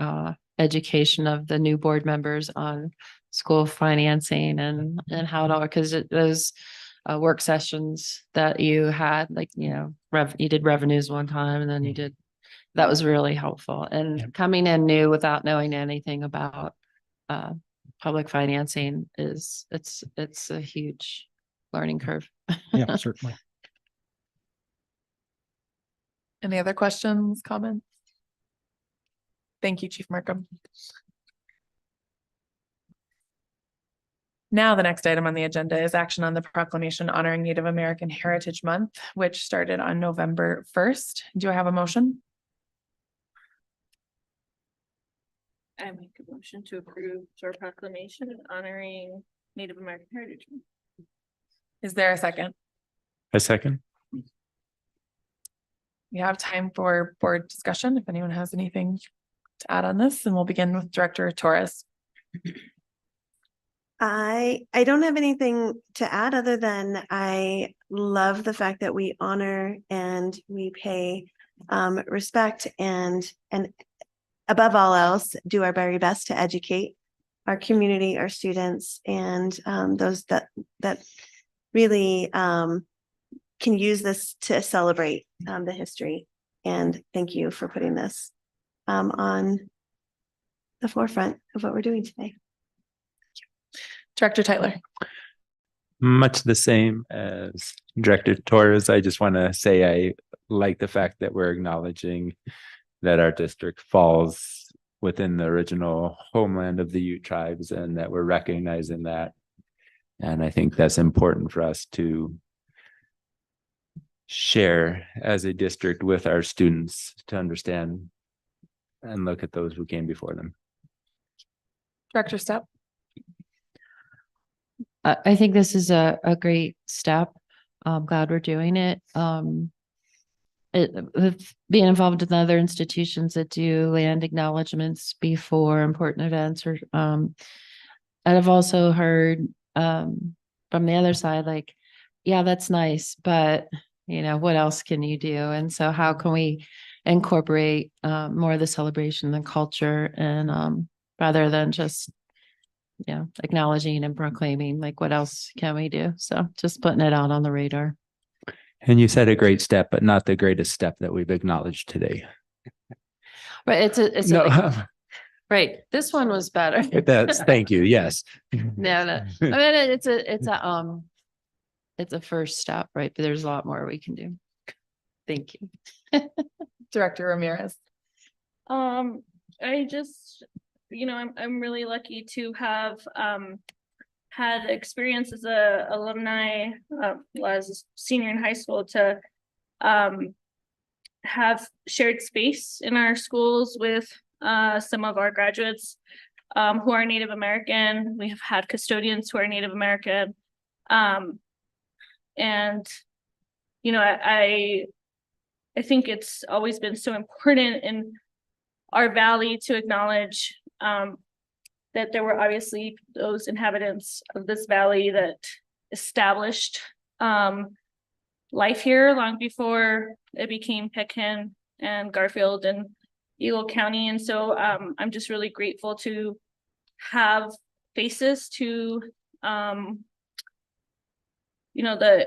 education of the new board members on school financing and how it all, because those work sessions that you had, like, you did revenues one time and then you did, that was really helpful. And Yep. coming in new without knowing anything about public financing it's a huge learning curve. Yeah, certainly. Any other questions, comments? Thank you, Chief Markham. Now, the next item on the agenda is action on the proclamation honoring Native American Heritage Month, which started on November 1st. Do I have a motion? I make a motion to approve our proclamation honoring Native American Heritage Month. Is there a second? A second. We have time for board discussion if anyone has anything to add on this, and we'll begin with Director Torres. I don't have anything to add other than I love the fact that we honor and we pay respect and above all else, do our very best to educate our community, our students, and those that really can use this to celebrate the history. And thank you for putting this on the forefront of what we're doing today. Director Tyler. Much the same as Director Torres. I just want to say I like the fact that we're acknowledging that our district falls within the original homeland of the Ute tribes and that we're recognizing that. And I think that's important for us to share as a district with our students to understand and look at those who came before them. Director Stepp. I think this is a great step. I'm glad we're doing it. With being involved in other institutions that do land acknowledgements before important events, or I've also heard from the other side, like, yeah, that's nice, but you know, what else can you do? And so how can we incorporate more of the celebration and culture, and rather than just acknowledging and proclaiming, like, what else can we do? So just putting it out on the radar. And you said a great step, but not the greatest step that we've acknowledged today. But it's No, right. This one was better. thank you. Yes. No. I mean, it's a first step, right? But there's a lot more we can do. Thank you. Director Ramirez. I just, I'm really lucky to have had experience as a alumni, as a senior in high school, to have shared space in our schools with some of our graduates who are Native American. We have had custodians who are Native American. And I think it's always been so important in our valley to acknowledge that there were obviously those inhabitants of this valley that established life here long before it became Pecan and Garfield and Eagle County. And so I'm just really grateful to have faces to the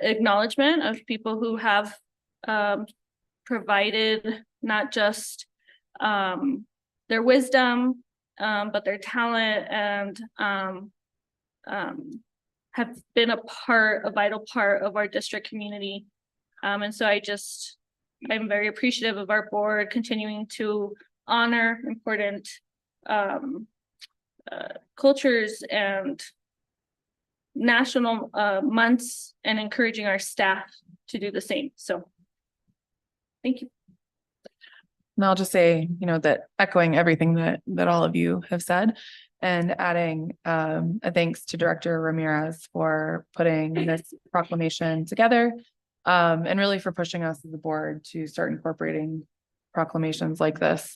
acknowledgement of people who have provided not just their wisdom, but their talent, and have been a vital part of our district community. And so I'm very appreciative of our board continuing to honor important cultures and national months, and encouraging our staff to do the same. So thank you. And I'll just say, that echoing everything that all of you have said, and adding a thanks to Director Ramirez for putting this proclamation together, and really for pushing us as a board to start incorporating proclamations like this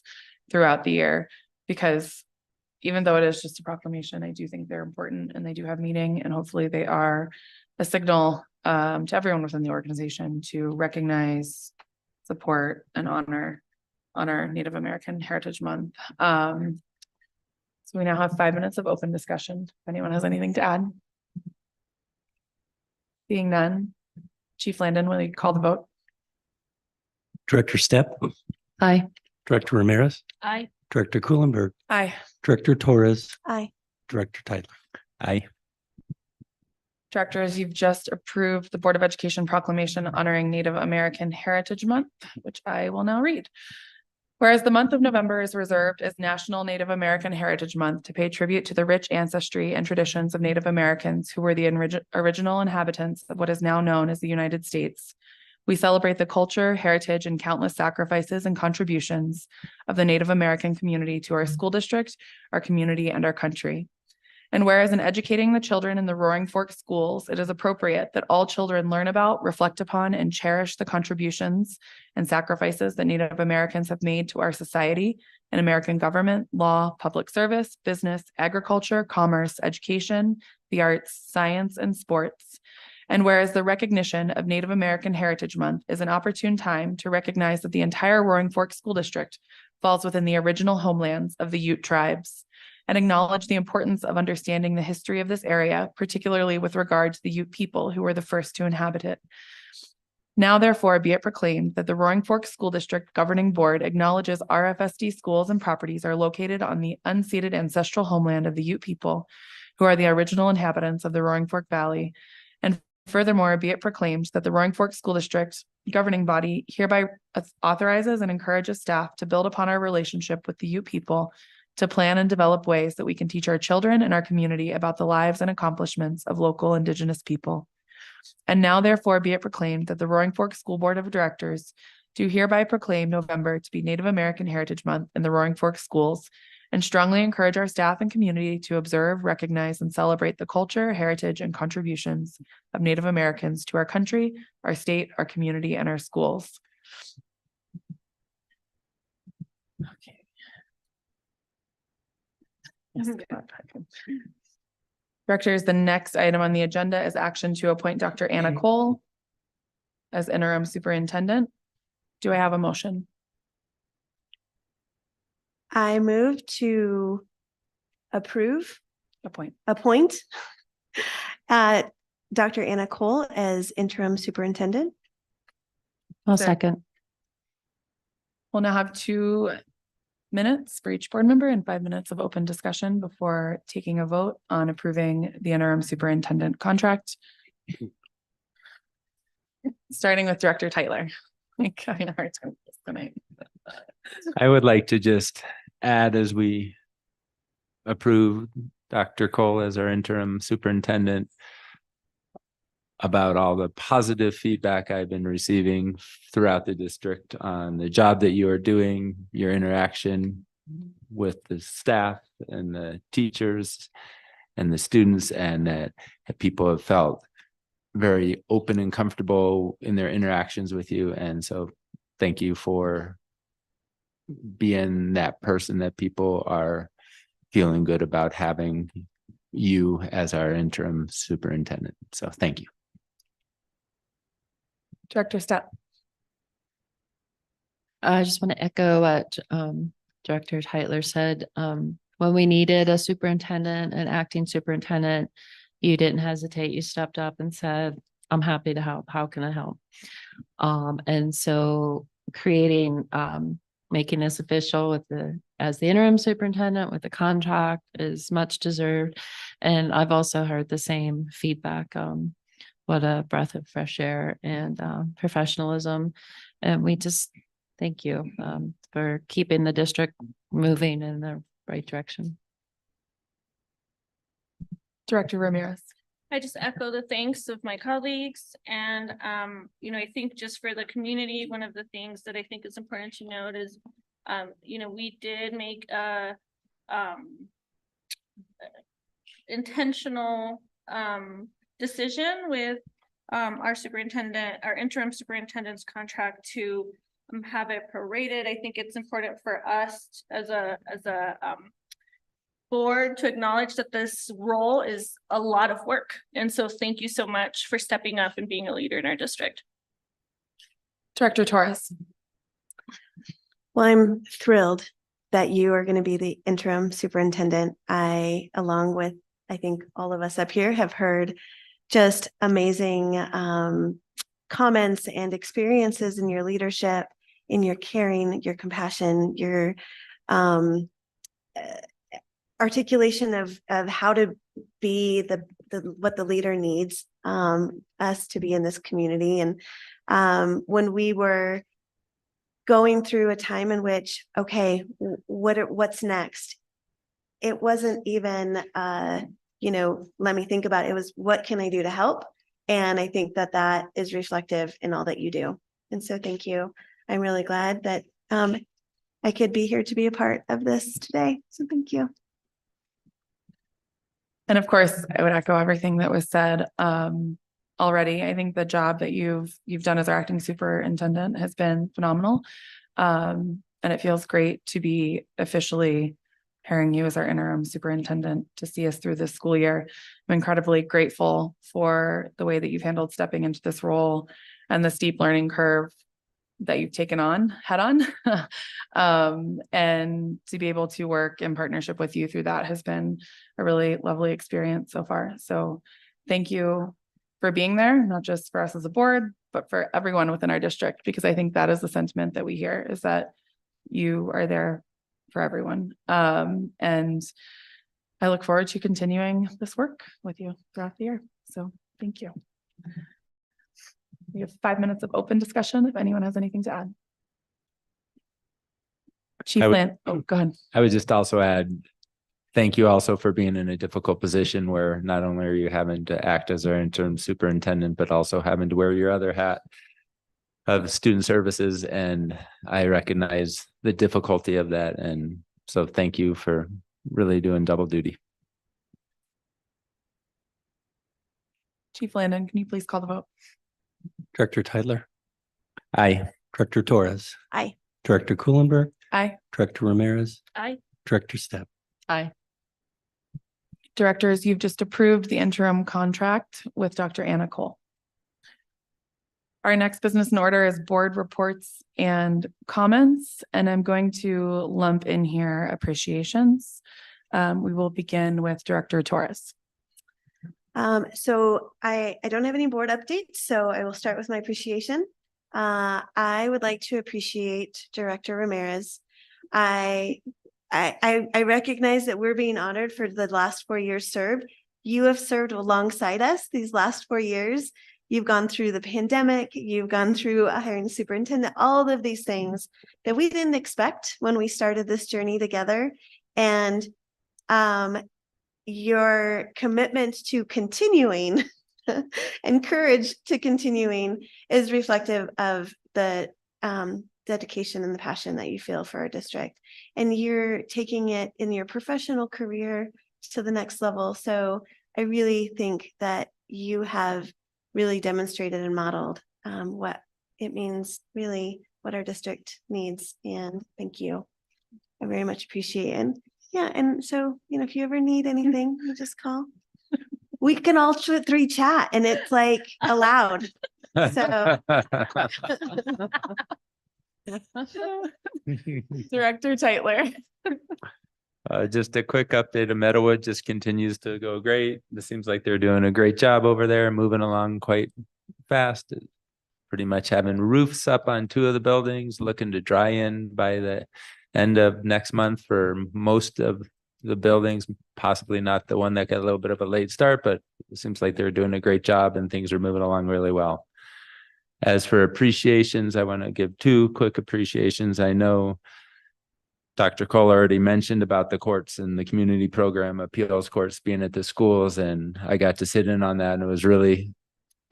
throughout the year, because even though it is just a proclamation, I do think they're important and they do have meaning, and hopefully they are a signal to everyone within the organization to recognize, support, and honor Native American Heritage Month. So we now have 5 minutes of open discussion. If anyone has anything to add. Seeing none, Chief Landon, will you call the vote? Director Stepp, Aye. Director Ramirez, Aye. Director Kuhlenberg, Aye. Director Torres, Aye. Director Tyler. Aye. Directors, you've just approved the Board of Education proclamation honoring Native American Heritage Month, which I will now read. Whereas the month of November is reserved as National Native American Heritage Month to pay tribute to the rich ancestry and traditions of Native Americans who were the original inhabitants of what is now known as the United States, we celebrate the culture, heritage, and countless sacrifices and contributions of the Native American community to our school district, our community, and our country. And whereas in educating the children in the Roaring Fork schools, it is appropriate that all children learn about, reflect upon, and cherish the contributions and sacrifices that Native Americans have made to our society and American government, law, public service, business, agriculture, commerce, education, the arts, science, and sports. And whereas the recognition of Native American Heritage Month is an opportune time to recognize that the entire Roaring Fork School District falls within the original homelands of the Ute tribes, and acknowledge the importance of understanding the history of this area, particularly with regard to the Ute people who were the first to inhabit it. Now, therefore, be it proclaimed that the Roaring Fork School District Governing Board acknowledges RFSD schools and properties are located on the unceded ancestral homeland of the Ute people, who are the original inhabitants of the Roaring Fork Valley. And furthermore, be it proclaimed that the Roaring Fork School District Governing Body hereby authorizes and encourages staff to build upon our relationship with the Ute people to plan and develop ways that we can teach our children and our community about the lives and accomplishments of local Indigenous people. And now, therefore, be it proclaimed that the Roaring Fork School Board of Directors do hereby proclaim November to be Native American Heritage Month in the Roaring Fork schools, and strongly encourage our staff and community to observe, recognize, and celebrate the culture, heritage, and contributions of Native Americans to our country, our state, our community, and our schools. Okay. Directors, the next item on the agenda is action to appoint Dr. Anna Cole as interim superintendent. Do I have a motion? I move to approve, Appoint. appoint Dr. Anna Cole as interim superintendent. I'll Sir. second. We'll now have 2 minutes for each board member and 5 minutes of open discussion before taking a vote on approving the interim superintendent contract. Starting with Director Tyler. I would like to just add, as we approve Dr. Cole as our interim superintendent, about all the positive feedback I've been receiving throughout the district on the job that you are doing, your interaction with the staff and the teachers and the students, and that people have felt very open and comfortable in their interactions with you. And so thank you for being that person that people are feeling good about having you as our interim superintendent. So thank you. Director Stepp. I just want to echo what Director Tyler said. When we needed a superintendent, an acting superintendent, you didn't hesitate. You stepped up and said, I'm happy to help. How can I help? And so creating, making this official with as the interim superintendent with the contract is much deserved. And I've also heard the same feedback. What a breath of fresh air and professionalism. And we just thank you for keeping the district moving in the right direction. Director Ramirez. I just echo the thanks of my colleagues and, I think just for the community, one of the things that I think is important to note is, we did make a intentional decision with our interim superintendent's contract to have it prorated. I think it's important for us as a board to acknowledge that this role is a lot of work. And so thank you so much for stepping up and being a leader in our district. Director Torres. Well, I'm thrilled that you are going to be the interim superintendent. Along with, I think all of us up here have heard just amazing comments and experiences in your leadership, in your caring, your compassion, your articulation of how to be what the leader needs us to be in this community. And when we were going through a time in which, okay, what's next? It wasn't even, let me think about it. It was, what can I do to help? And I think that is reflective in all that you do. And so thank you. I'm really glad that I could be here to be a part of this today. So thank you. And of course, I would echo everything that was said already. I think the job that you've done as our acting superintendent has been phenomenal. And it feels great to be officially hiring you as our interim superintendent to see us through this school year. I'm incredibly grateful for the way that you've handled stepping into this role and the steep learning curve that you've taken on head on. And to be able to work in partnership with you through that has been a really lovely experience so far. So thank you for being there, not just for us as a board, but for everyone within our district, because I think that is the sentiment that we hear, is that you are there for everyone. And I look forward to continuing this work with you throughout the year. So thank you. We have 5 minutes of open discussion if anyone has anything to add. Chief Land, oh, go ahead. I would just also add, thank you also for being in a difficult position where not only are you having to act as our interim superintendent, but also having to wear your other hat of student services. And I recognize the difficulty of that. And so thank you for really doing double duty. Chief Landon, can you please call the vote? Director Tyler, Aye. Director Torres, Aye. Director Kuhlenberg, Aye. Director Ramirez, Aye. Director Stepp. Aye. Directors, you've just approved the interim contract with Dr. Anna Cole. Our next business in order is board reports and comments, and I'm going to lump in here appreciations. We will begin with Director Torres. So I don't have any board updates, so I will start with my appreciation. I would like to appreciate Director Ramirez. I recognize that we're being honored for the last 4 years served. You have served alongside us these last 4 years. You've gone through the pandemic, you've gone through hiring a superintendent, all of these things that we didn't expect when we started this journey together. And your commitment to continuing and courage to continuing is reflective of the dedication and the passion that you feel for our district. And you're taking it in your professional career to the next level. So I really think that you have really demonstrated and modeled what it means, really what our district needs. And thank you. I very much appreciate it. Yeah, and so, if you ever need anything, you just call. We can all three chat and it's like allowed. So Director Tytler. Just a quick update of Meadowood just continues to go great. It seems like they're doing a great job over there, moving along quite fast. Pretty much having roofs up on 2 of the buildings, looking to dry in by the end of next month for most of the buildings, possibly not the one that got a little bit of a late start, but it seems like they're doing a great job and things are moving along really well. As for appreciations, I want to give 2 quick appreciations. I know Dr. Cole already mentioned about the courts and the community program appeals courts being at the schools, and I got to sit in on that, and it was really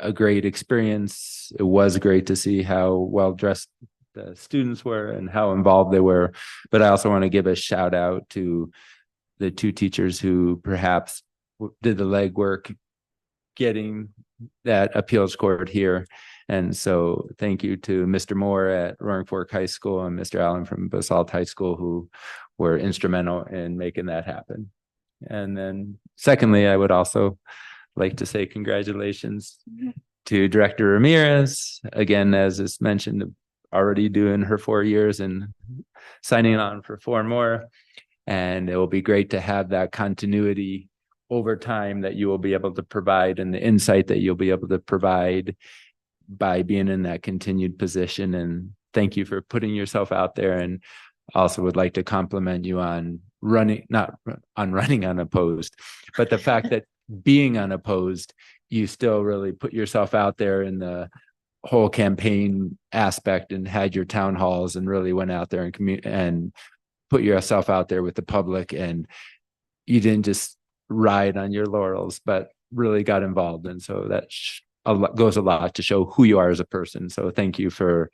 a great experience. It was great to see how well dressed the students were and how involved they were. But I also want to give a shout out to the 2 teachers who perhaps did the legwork getting that appeals court here. And so thank you to Mr. Moore at Roaring Fork High School and Mr. Allen from Basalt High School, who were instrumental in making that happen. And then secondly, I would also like to say congratulations to Director Ramirez. Again, as is mentioned, already doing her 4 years and signing on for 4 more. And it will be great to have that continuity over time that you will be able to provide, and the insight that you'll be able to provide by being in that continued position. And thank you for putting yourself out there. And also would like to compliment you on running, not on running unopposed, but the fact that being unopposed, you still really put yourself out there in the whole campaign aspect and had your town halls and really went out there and put yourself out there with the public. And you didn't just ride on your laurels, but really got involved. And so that goes a lot to show who you are as a person. So thank you for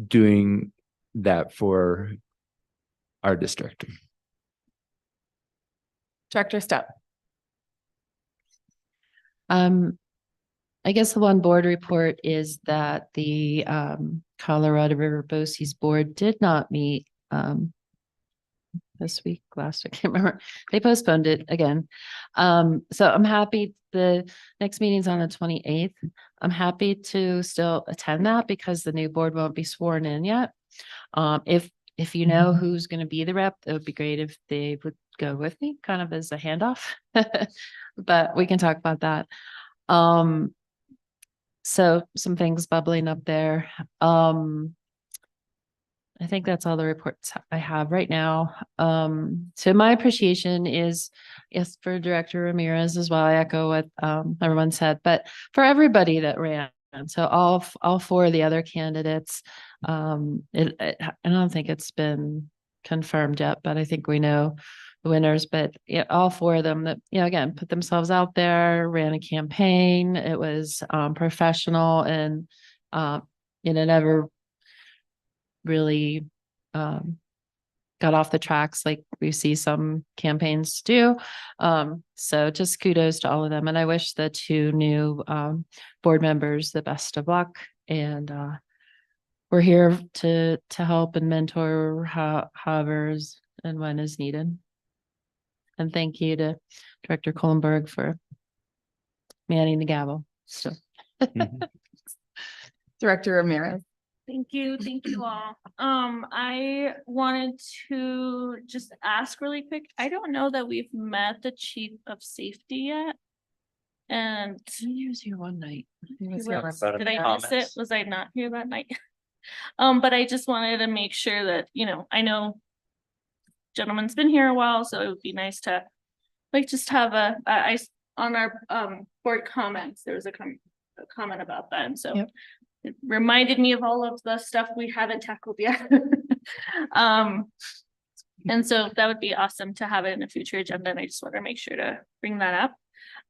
doing that for our district. Director Stepp. I guess the one board report is that the Colorado River BOCES board did not meet. this week, last, I can't remember. They postponed it again. So I'm happy the next meeting's on the 28th. I'm happy to still attend that because the new board won't be sworn in yet. If you know who's going to be the rep, it would be great if they would go with me, kind of as a handoff. But we can talk about that. So some things bubbling up there. I think that's all the reports I have right now. So my appreciation is, yes, for Director Ramirez as well. I echo what everyone said, but for everybody that ran. So all four of the other candidates, I don't think it's been confirmed yet, but I think we know the winners. But yeah, all four of them that, again, put themselves out there, ran a campaign. It was professional and never really got off the tracks like we see some campaigns do. So just kudos to all of them. And I wish the two new board members the best of luck. And we're here to help and mentor however and when is needed. And thank you to Director Kohlenberg for manning the gavel. So Director Ramirez. Thank you all. I wanted to just ask really quick. I don't know that we've met the chief of safety yet. And he was here one night. did I miss it? Was I not here that night? But I just wanted to make sure that, I know gentleman's been here a while, so it would be nice to just have on our board comments, there was a comment about that. And so it reminded me of all of the stuff we haven't tackled yet. And so that would be awesome to have it in a future agenda. And I just want to make sure to bring that up.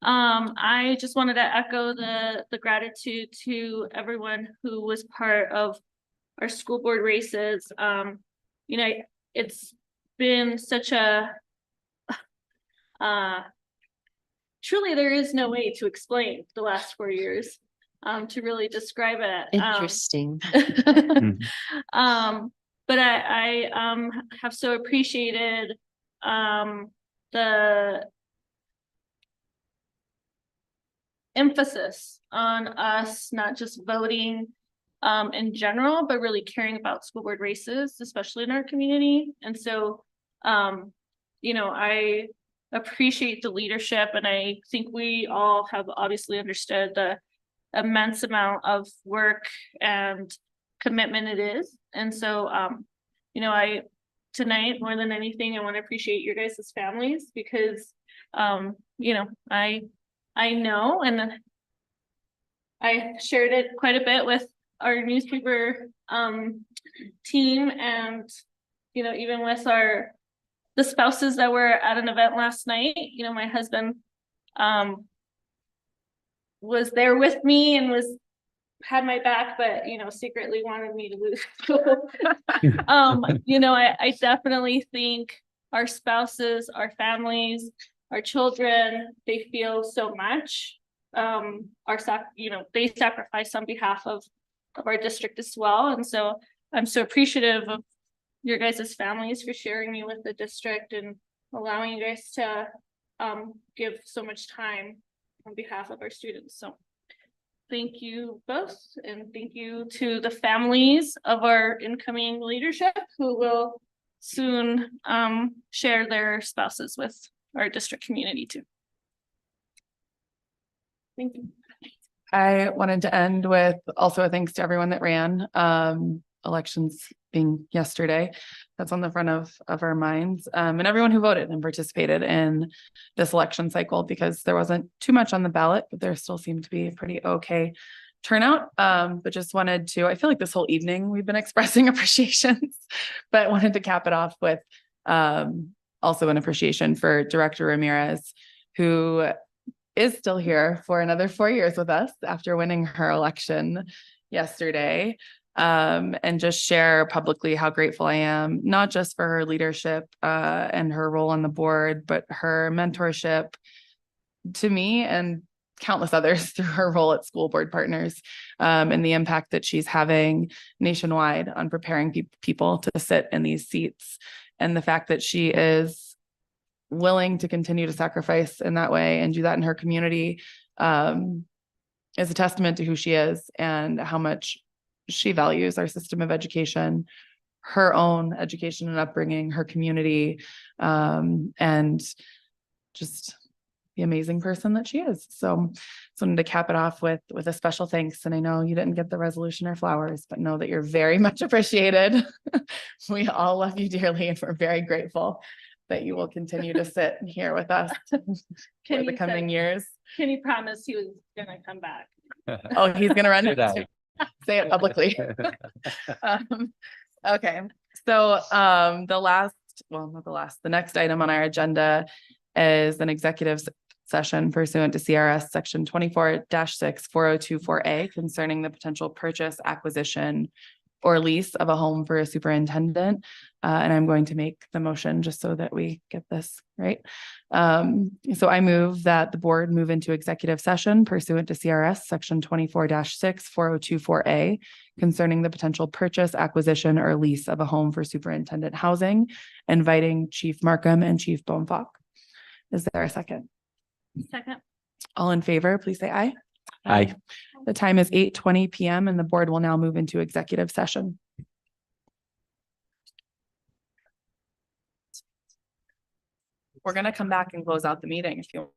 I just wanted to echo the gratitude to everyone who was part of our school board races. It's been such a truly there is no way to explain the last 4 years. To really describe it. Interesting. But I have so appreciated the emphasis on us not just voting in general, but really caring about school board races, especially in our community. And so, I appreciate the leadership, and I think we all have obviously understood the immense amount of work and commitment it is. And so, tonight, more than anything, I want to appreciate your guys' families because, I know, and I shared it quite a bit with our newspaper team and, even with the spouses that were at an event last night. My husband was there with me and had my back, but secretly wanted me to lose. I definitely think our spouses, our families, our children, they feel so much. They sacrifice on behalf of our district as well. And so I'm so appreciative of your guys' families for sharing me with the district and allowing you guys to give so much time on behalf of our students. So thank you both, and thank you to the families of our incoming leadership who will soon share their spouses with our district community too. Thank you. I wanted to end with also a thanks to everyone that ran. Elections being yesterday, that's on the front of our minds, and everyone who voted and participated in this election cycle, because there wasn't too much on the ballot, but there still seemed to be a pretty okay turnout. But just wanted to, I feel like this whole evening we've been expressing appreciations, but wanted to cap it off with also an appreciation for Director Ramirez, who is still here for another 4 years with us after winning her election yesterday. And just share publicly how grateful I am, not just for her leadership and her role on the board, but her mentorship to me and countless others through her role at School Board Partners, and the impact that she's having nationwide on preparing people to sit in these seats. And the fact that she is willing to continue to sacrifice in that way and do that in her community is a testament to who she is and how much she values our system of education, her own education and upbringing, her community, and just the amazing person that she is. So wanted to cap it off with a special thanks. And I know you didn't get the resolution or flowers, but know that you're very much appreciated. We all love you dearly, and we're very grateful that you will continue to sit here with us for the you coming say- years. Can you promise he was gonna come back? Oh, he's gonna run it. Should I? too. Say it publicly. Okay, so the next item on our agenda is an executive session pursuant to CRS section 24-6 4024A concerning the potential purchase, acquisition, or lease of a home for a superintendent. And I'm going to make the motion just so that we get this right. So I move that the board move into executive session pursuant to CRS section 24-6 4024A concerning the potential purchase, acquisition, or lease of a home for superintendent housing, inviting Chief Markham and Chief Bonefock. Is there a second? Second. All in favor, please say aye. Aye. The time is 8:20 PM and the board will now move into executive session. We're going to come back and close out the meeting if you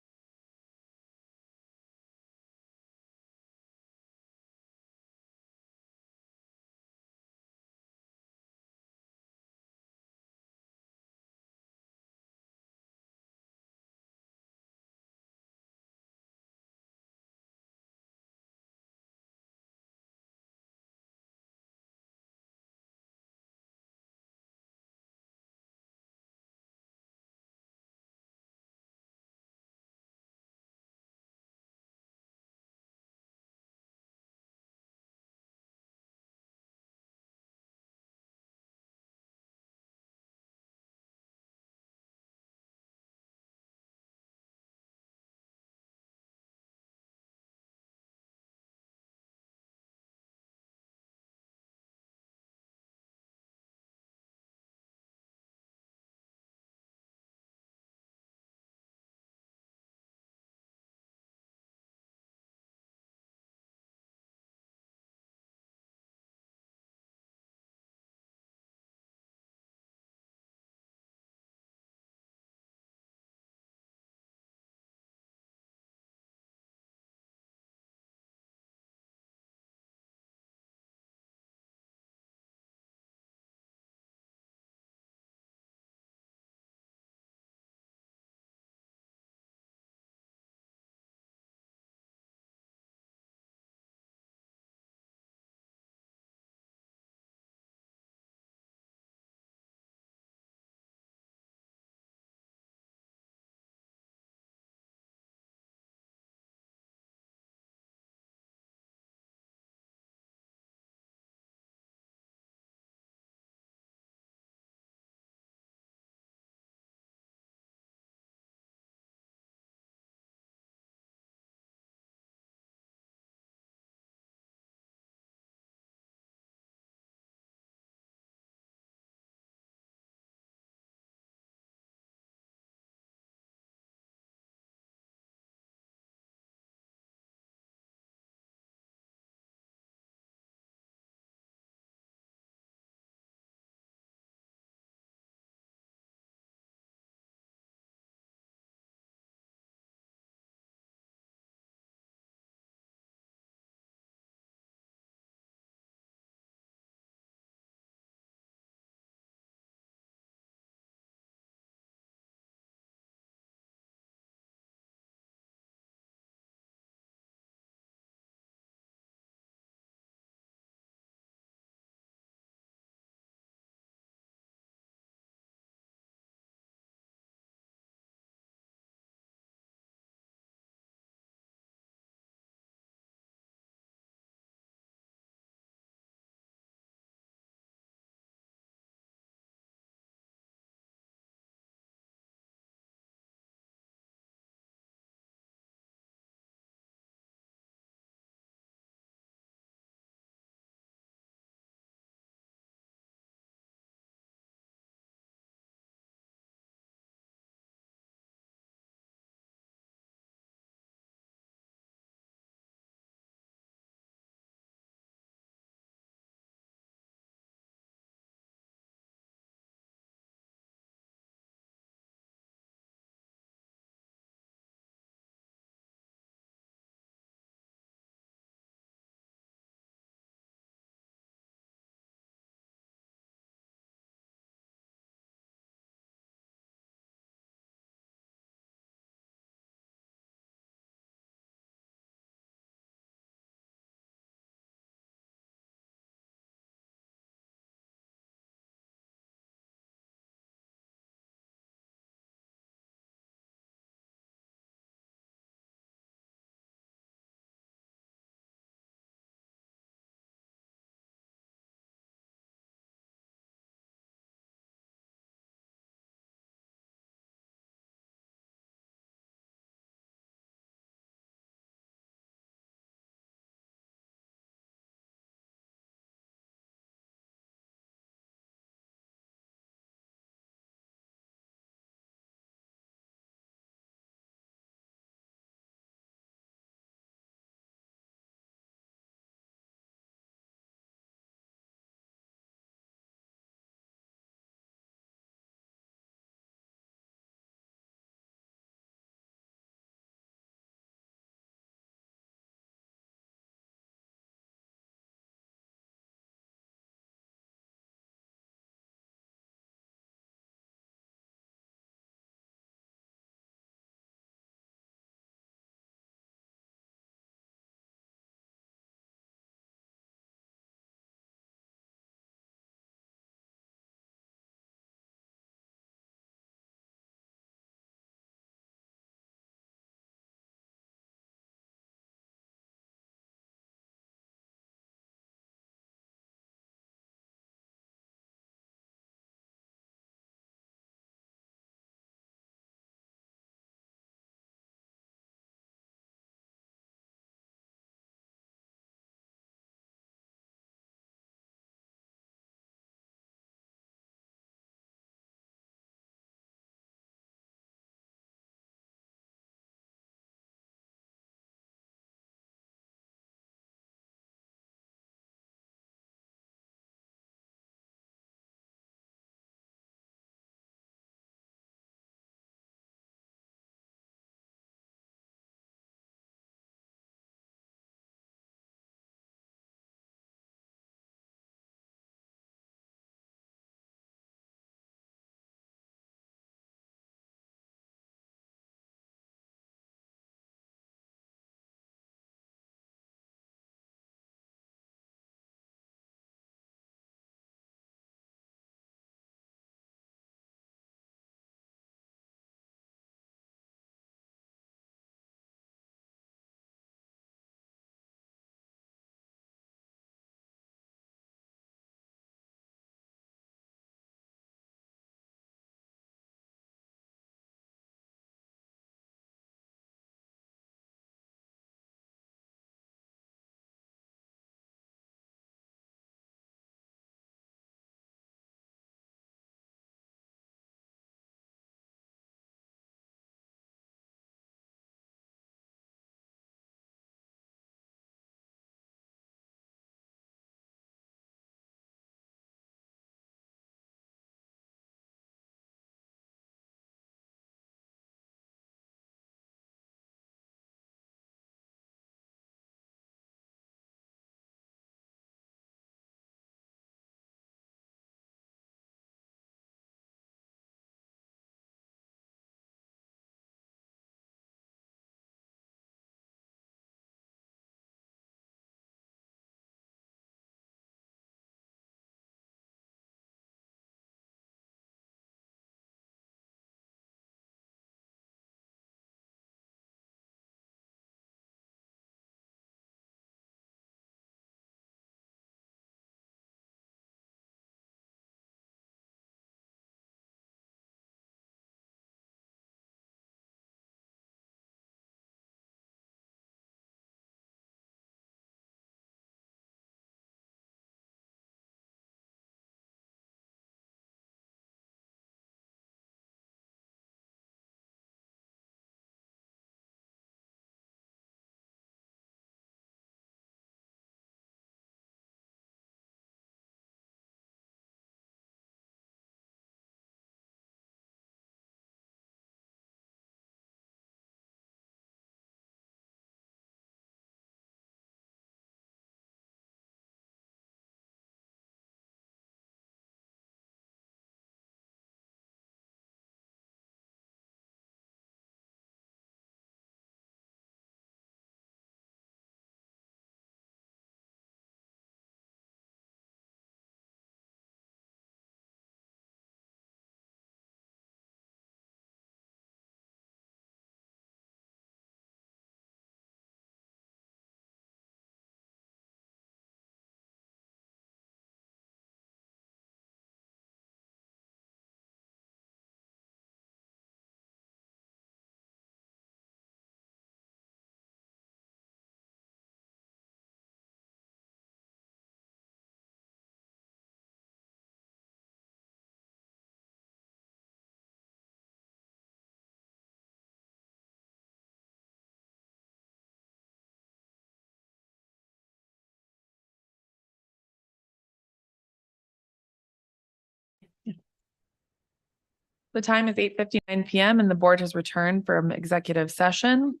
The time is 8:59 PM and the board has returned from executive session.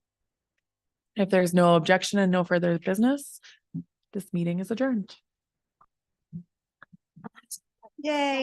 If there's no objection and no further business, this meeting is adjourned. Yay.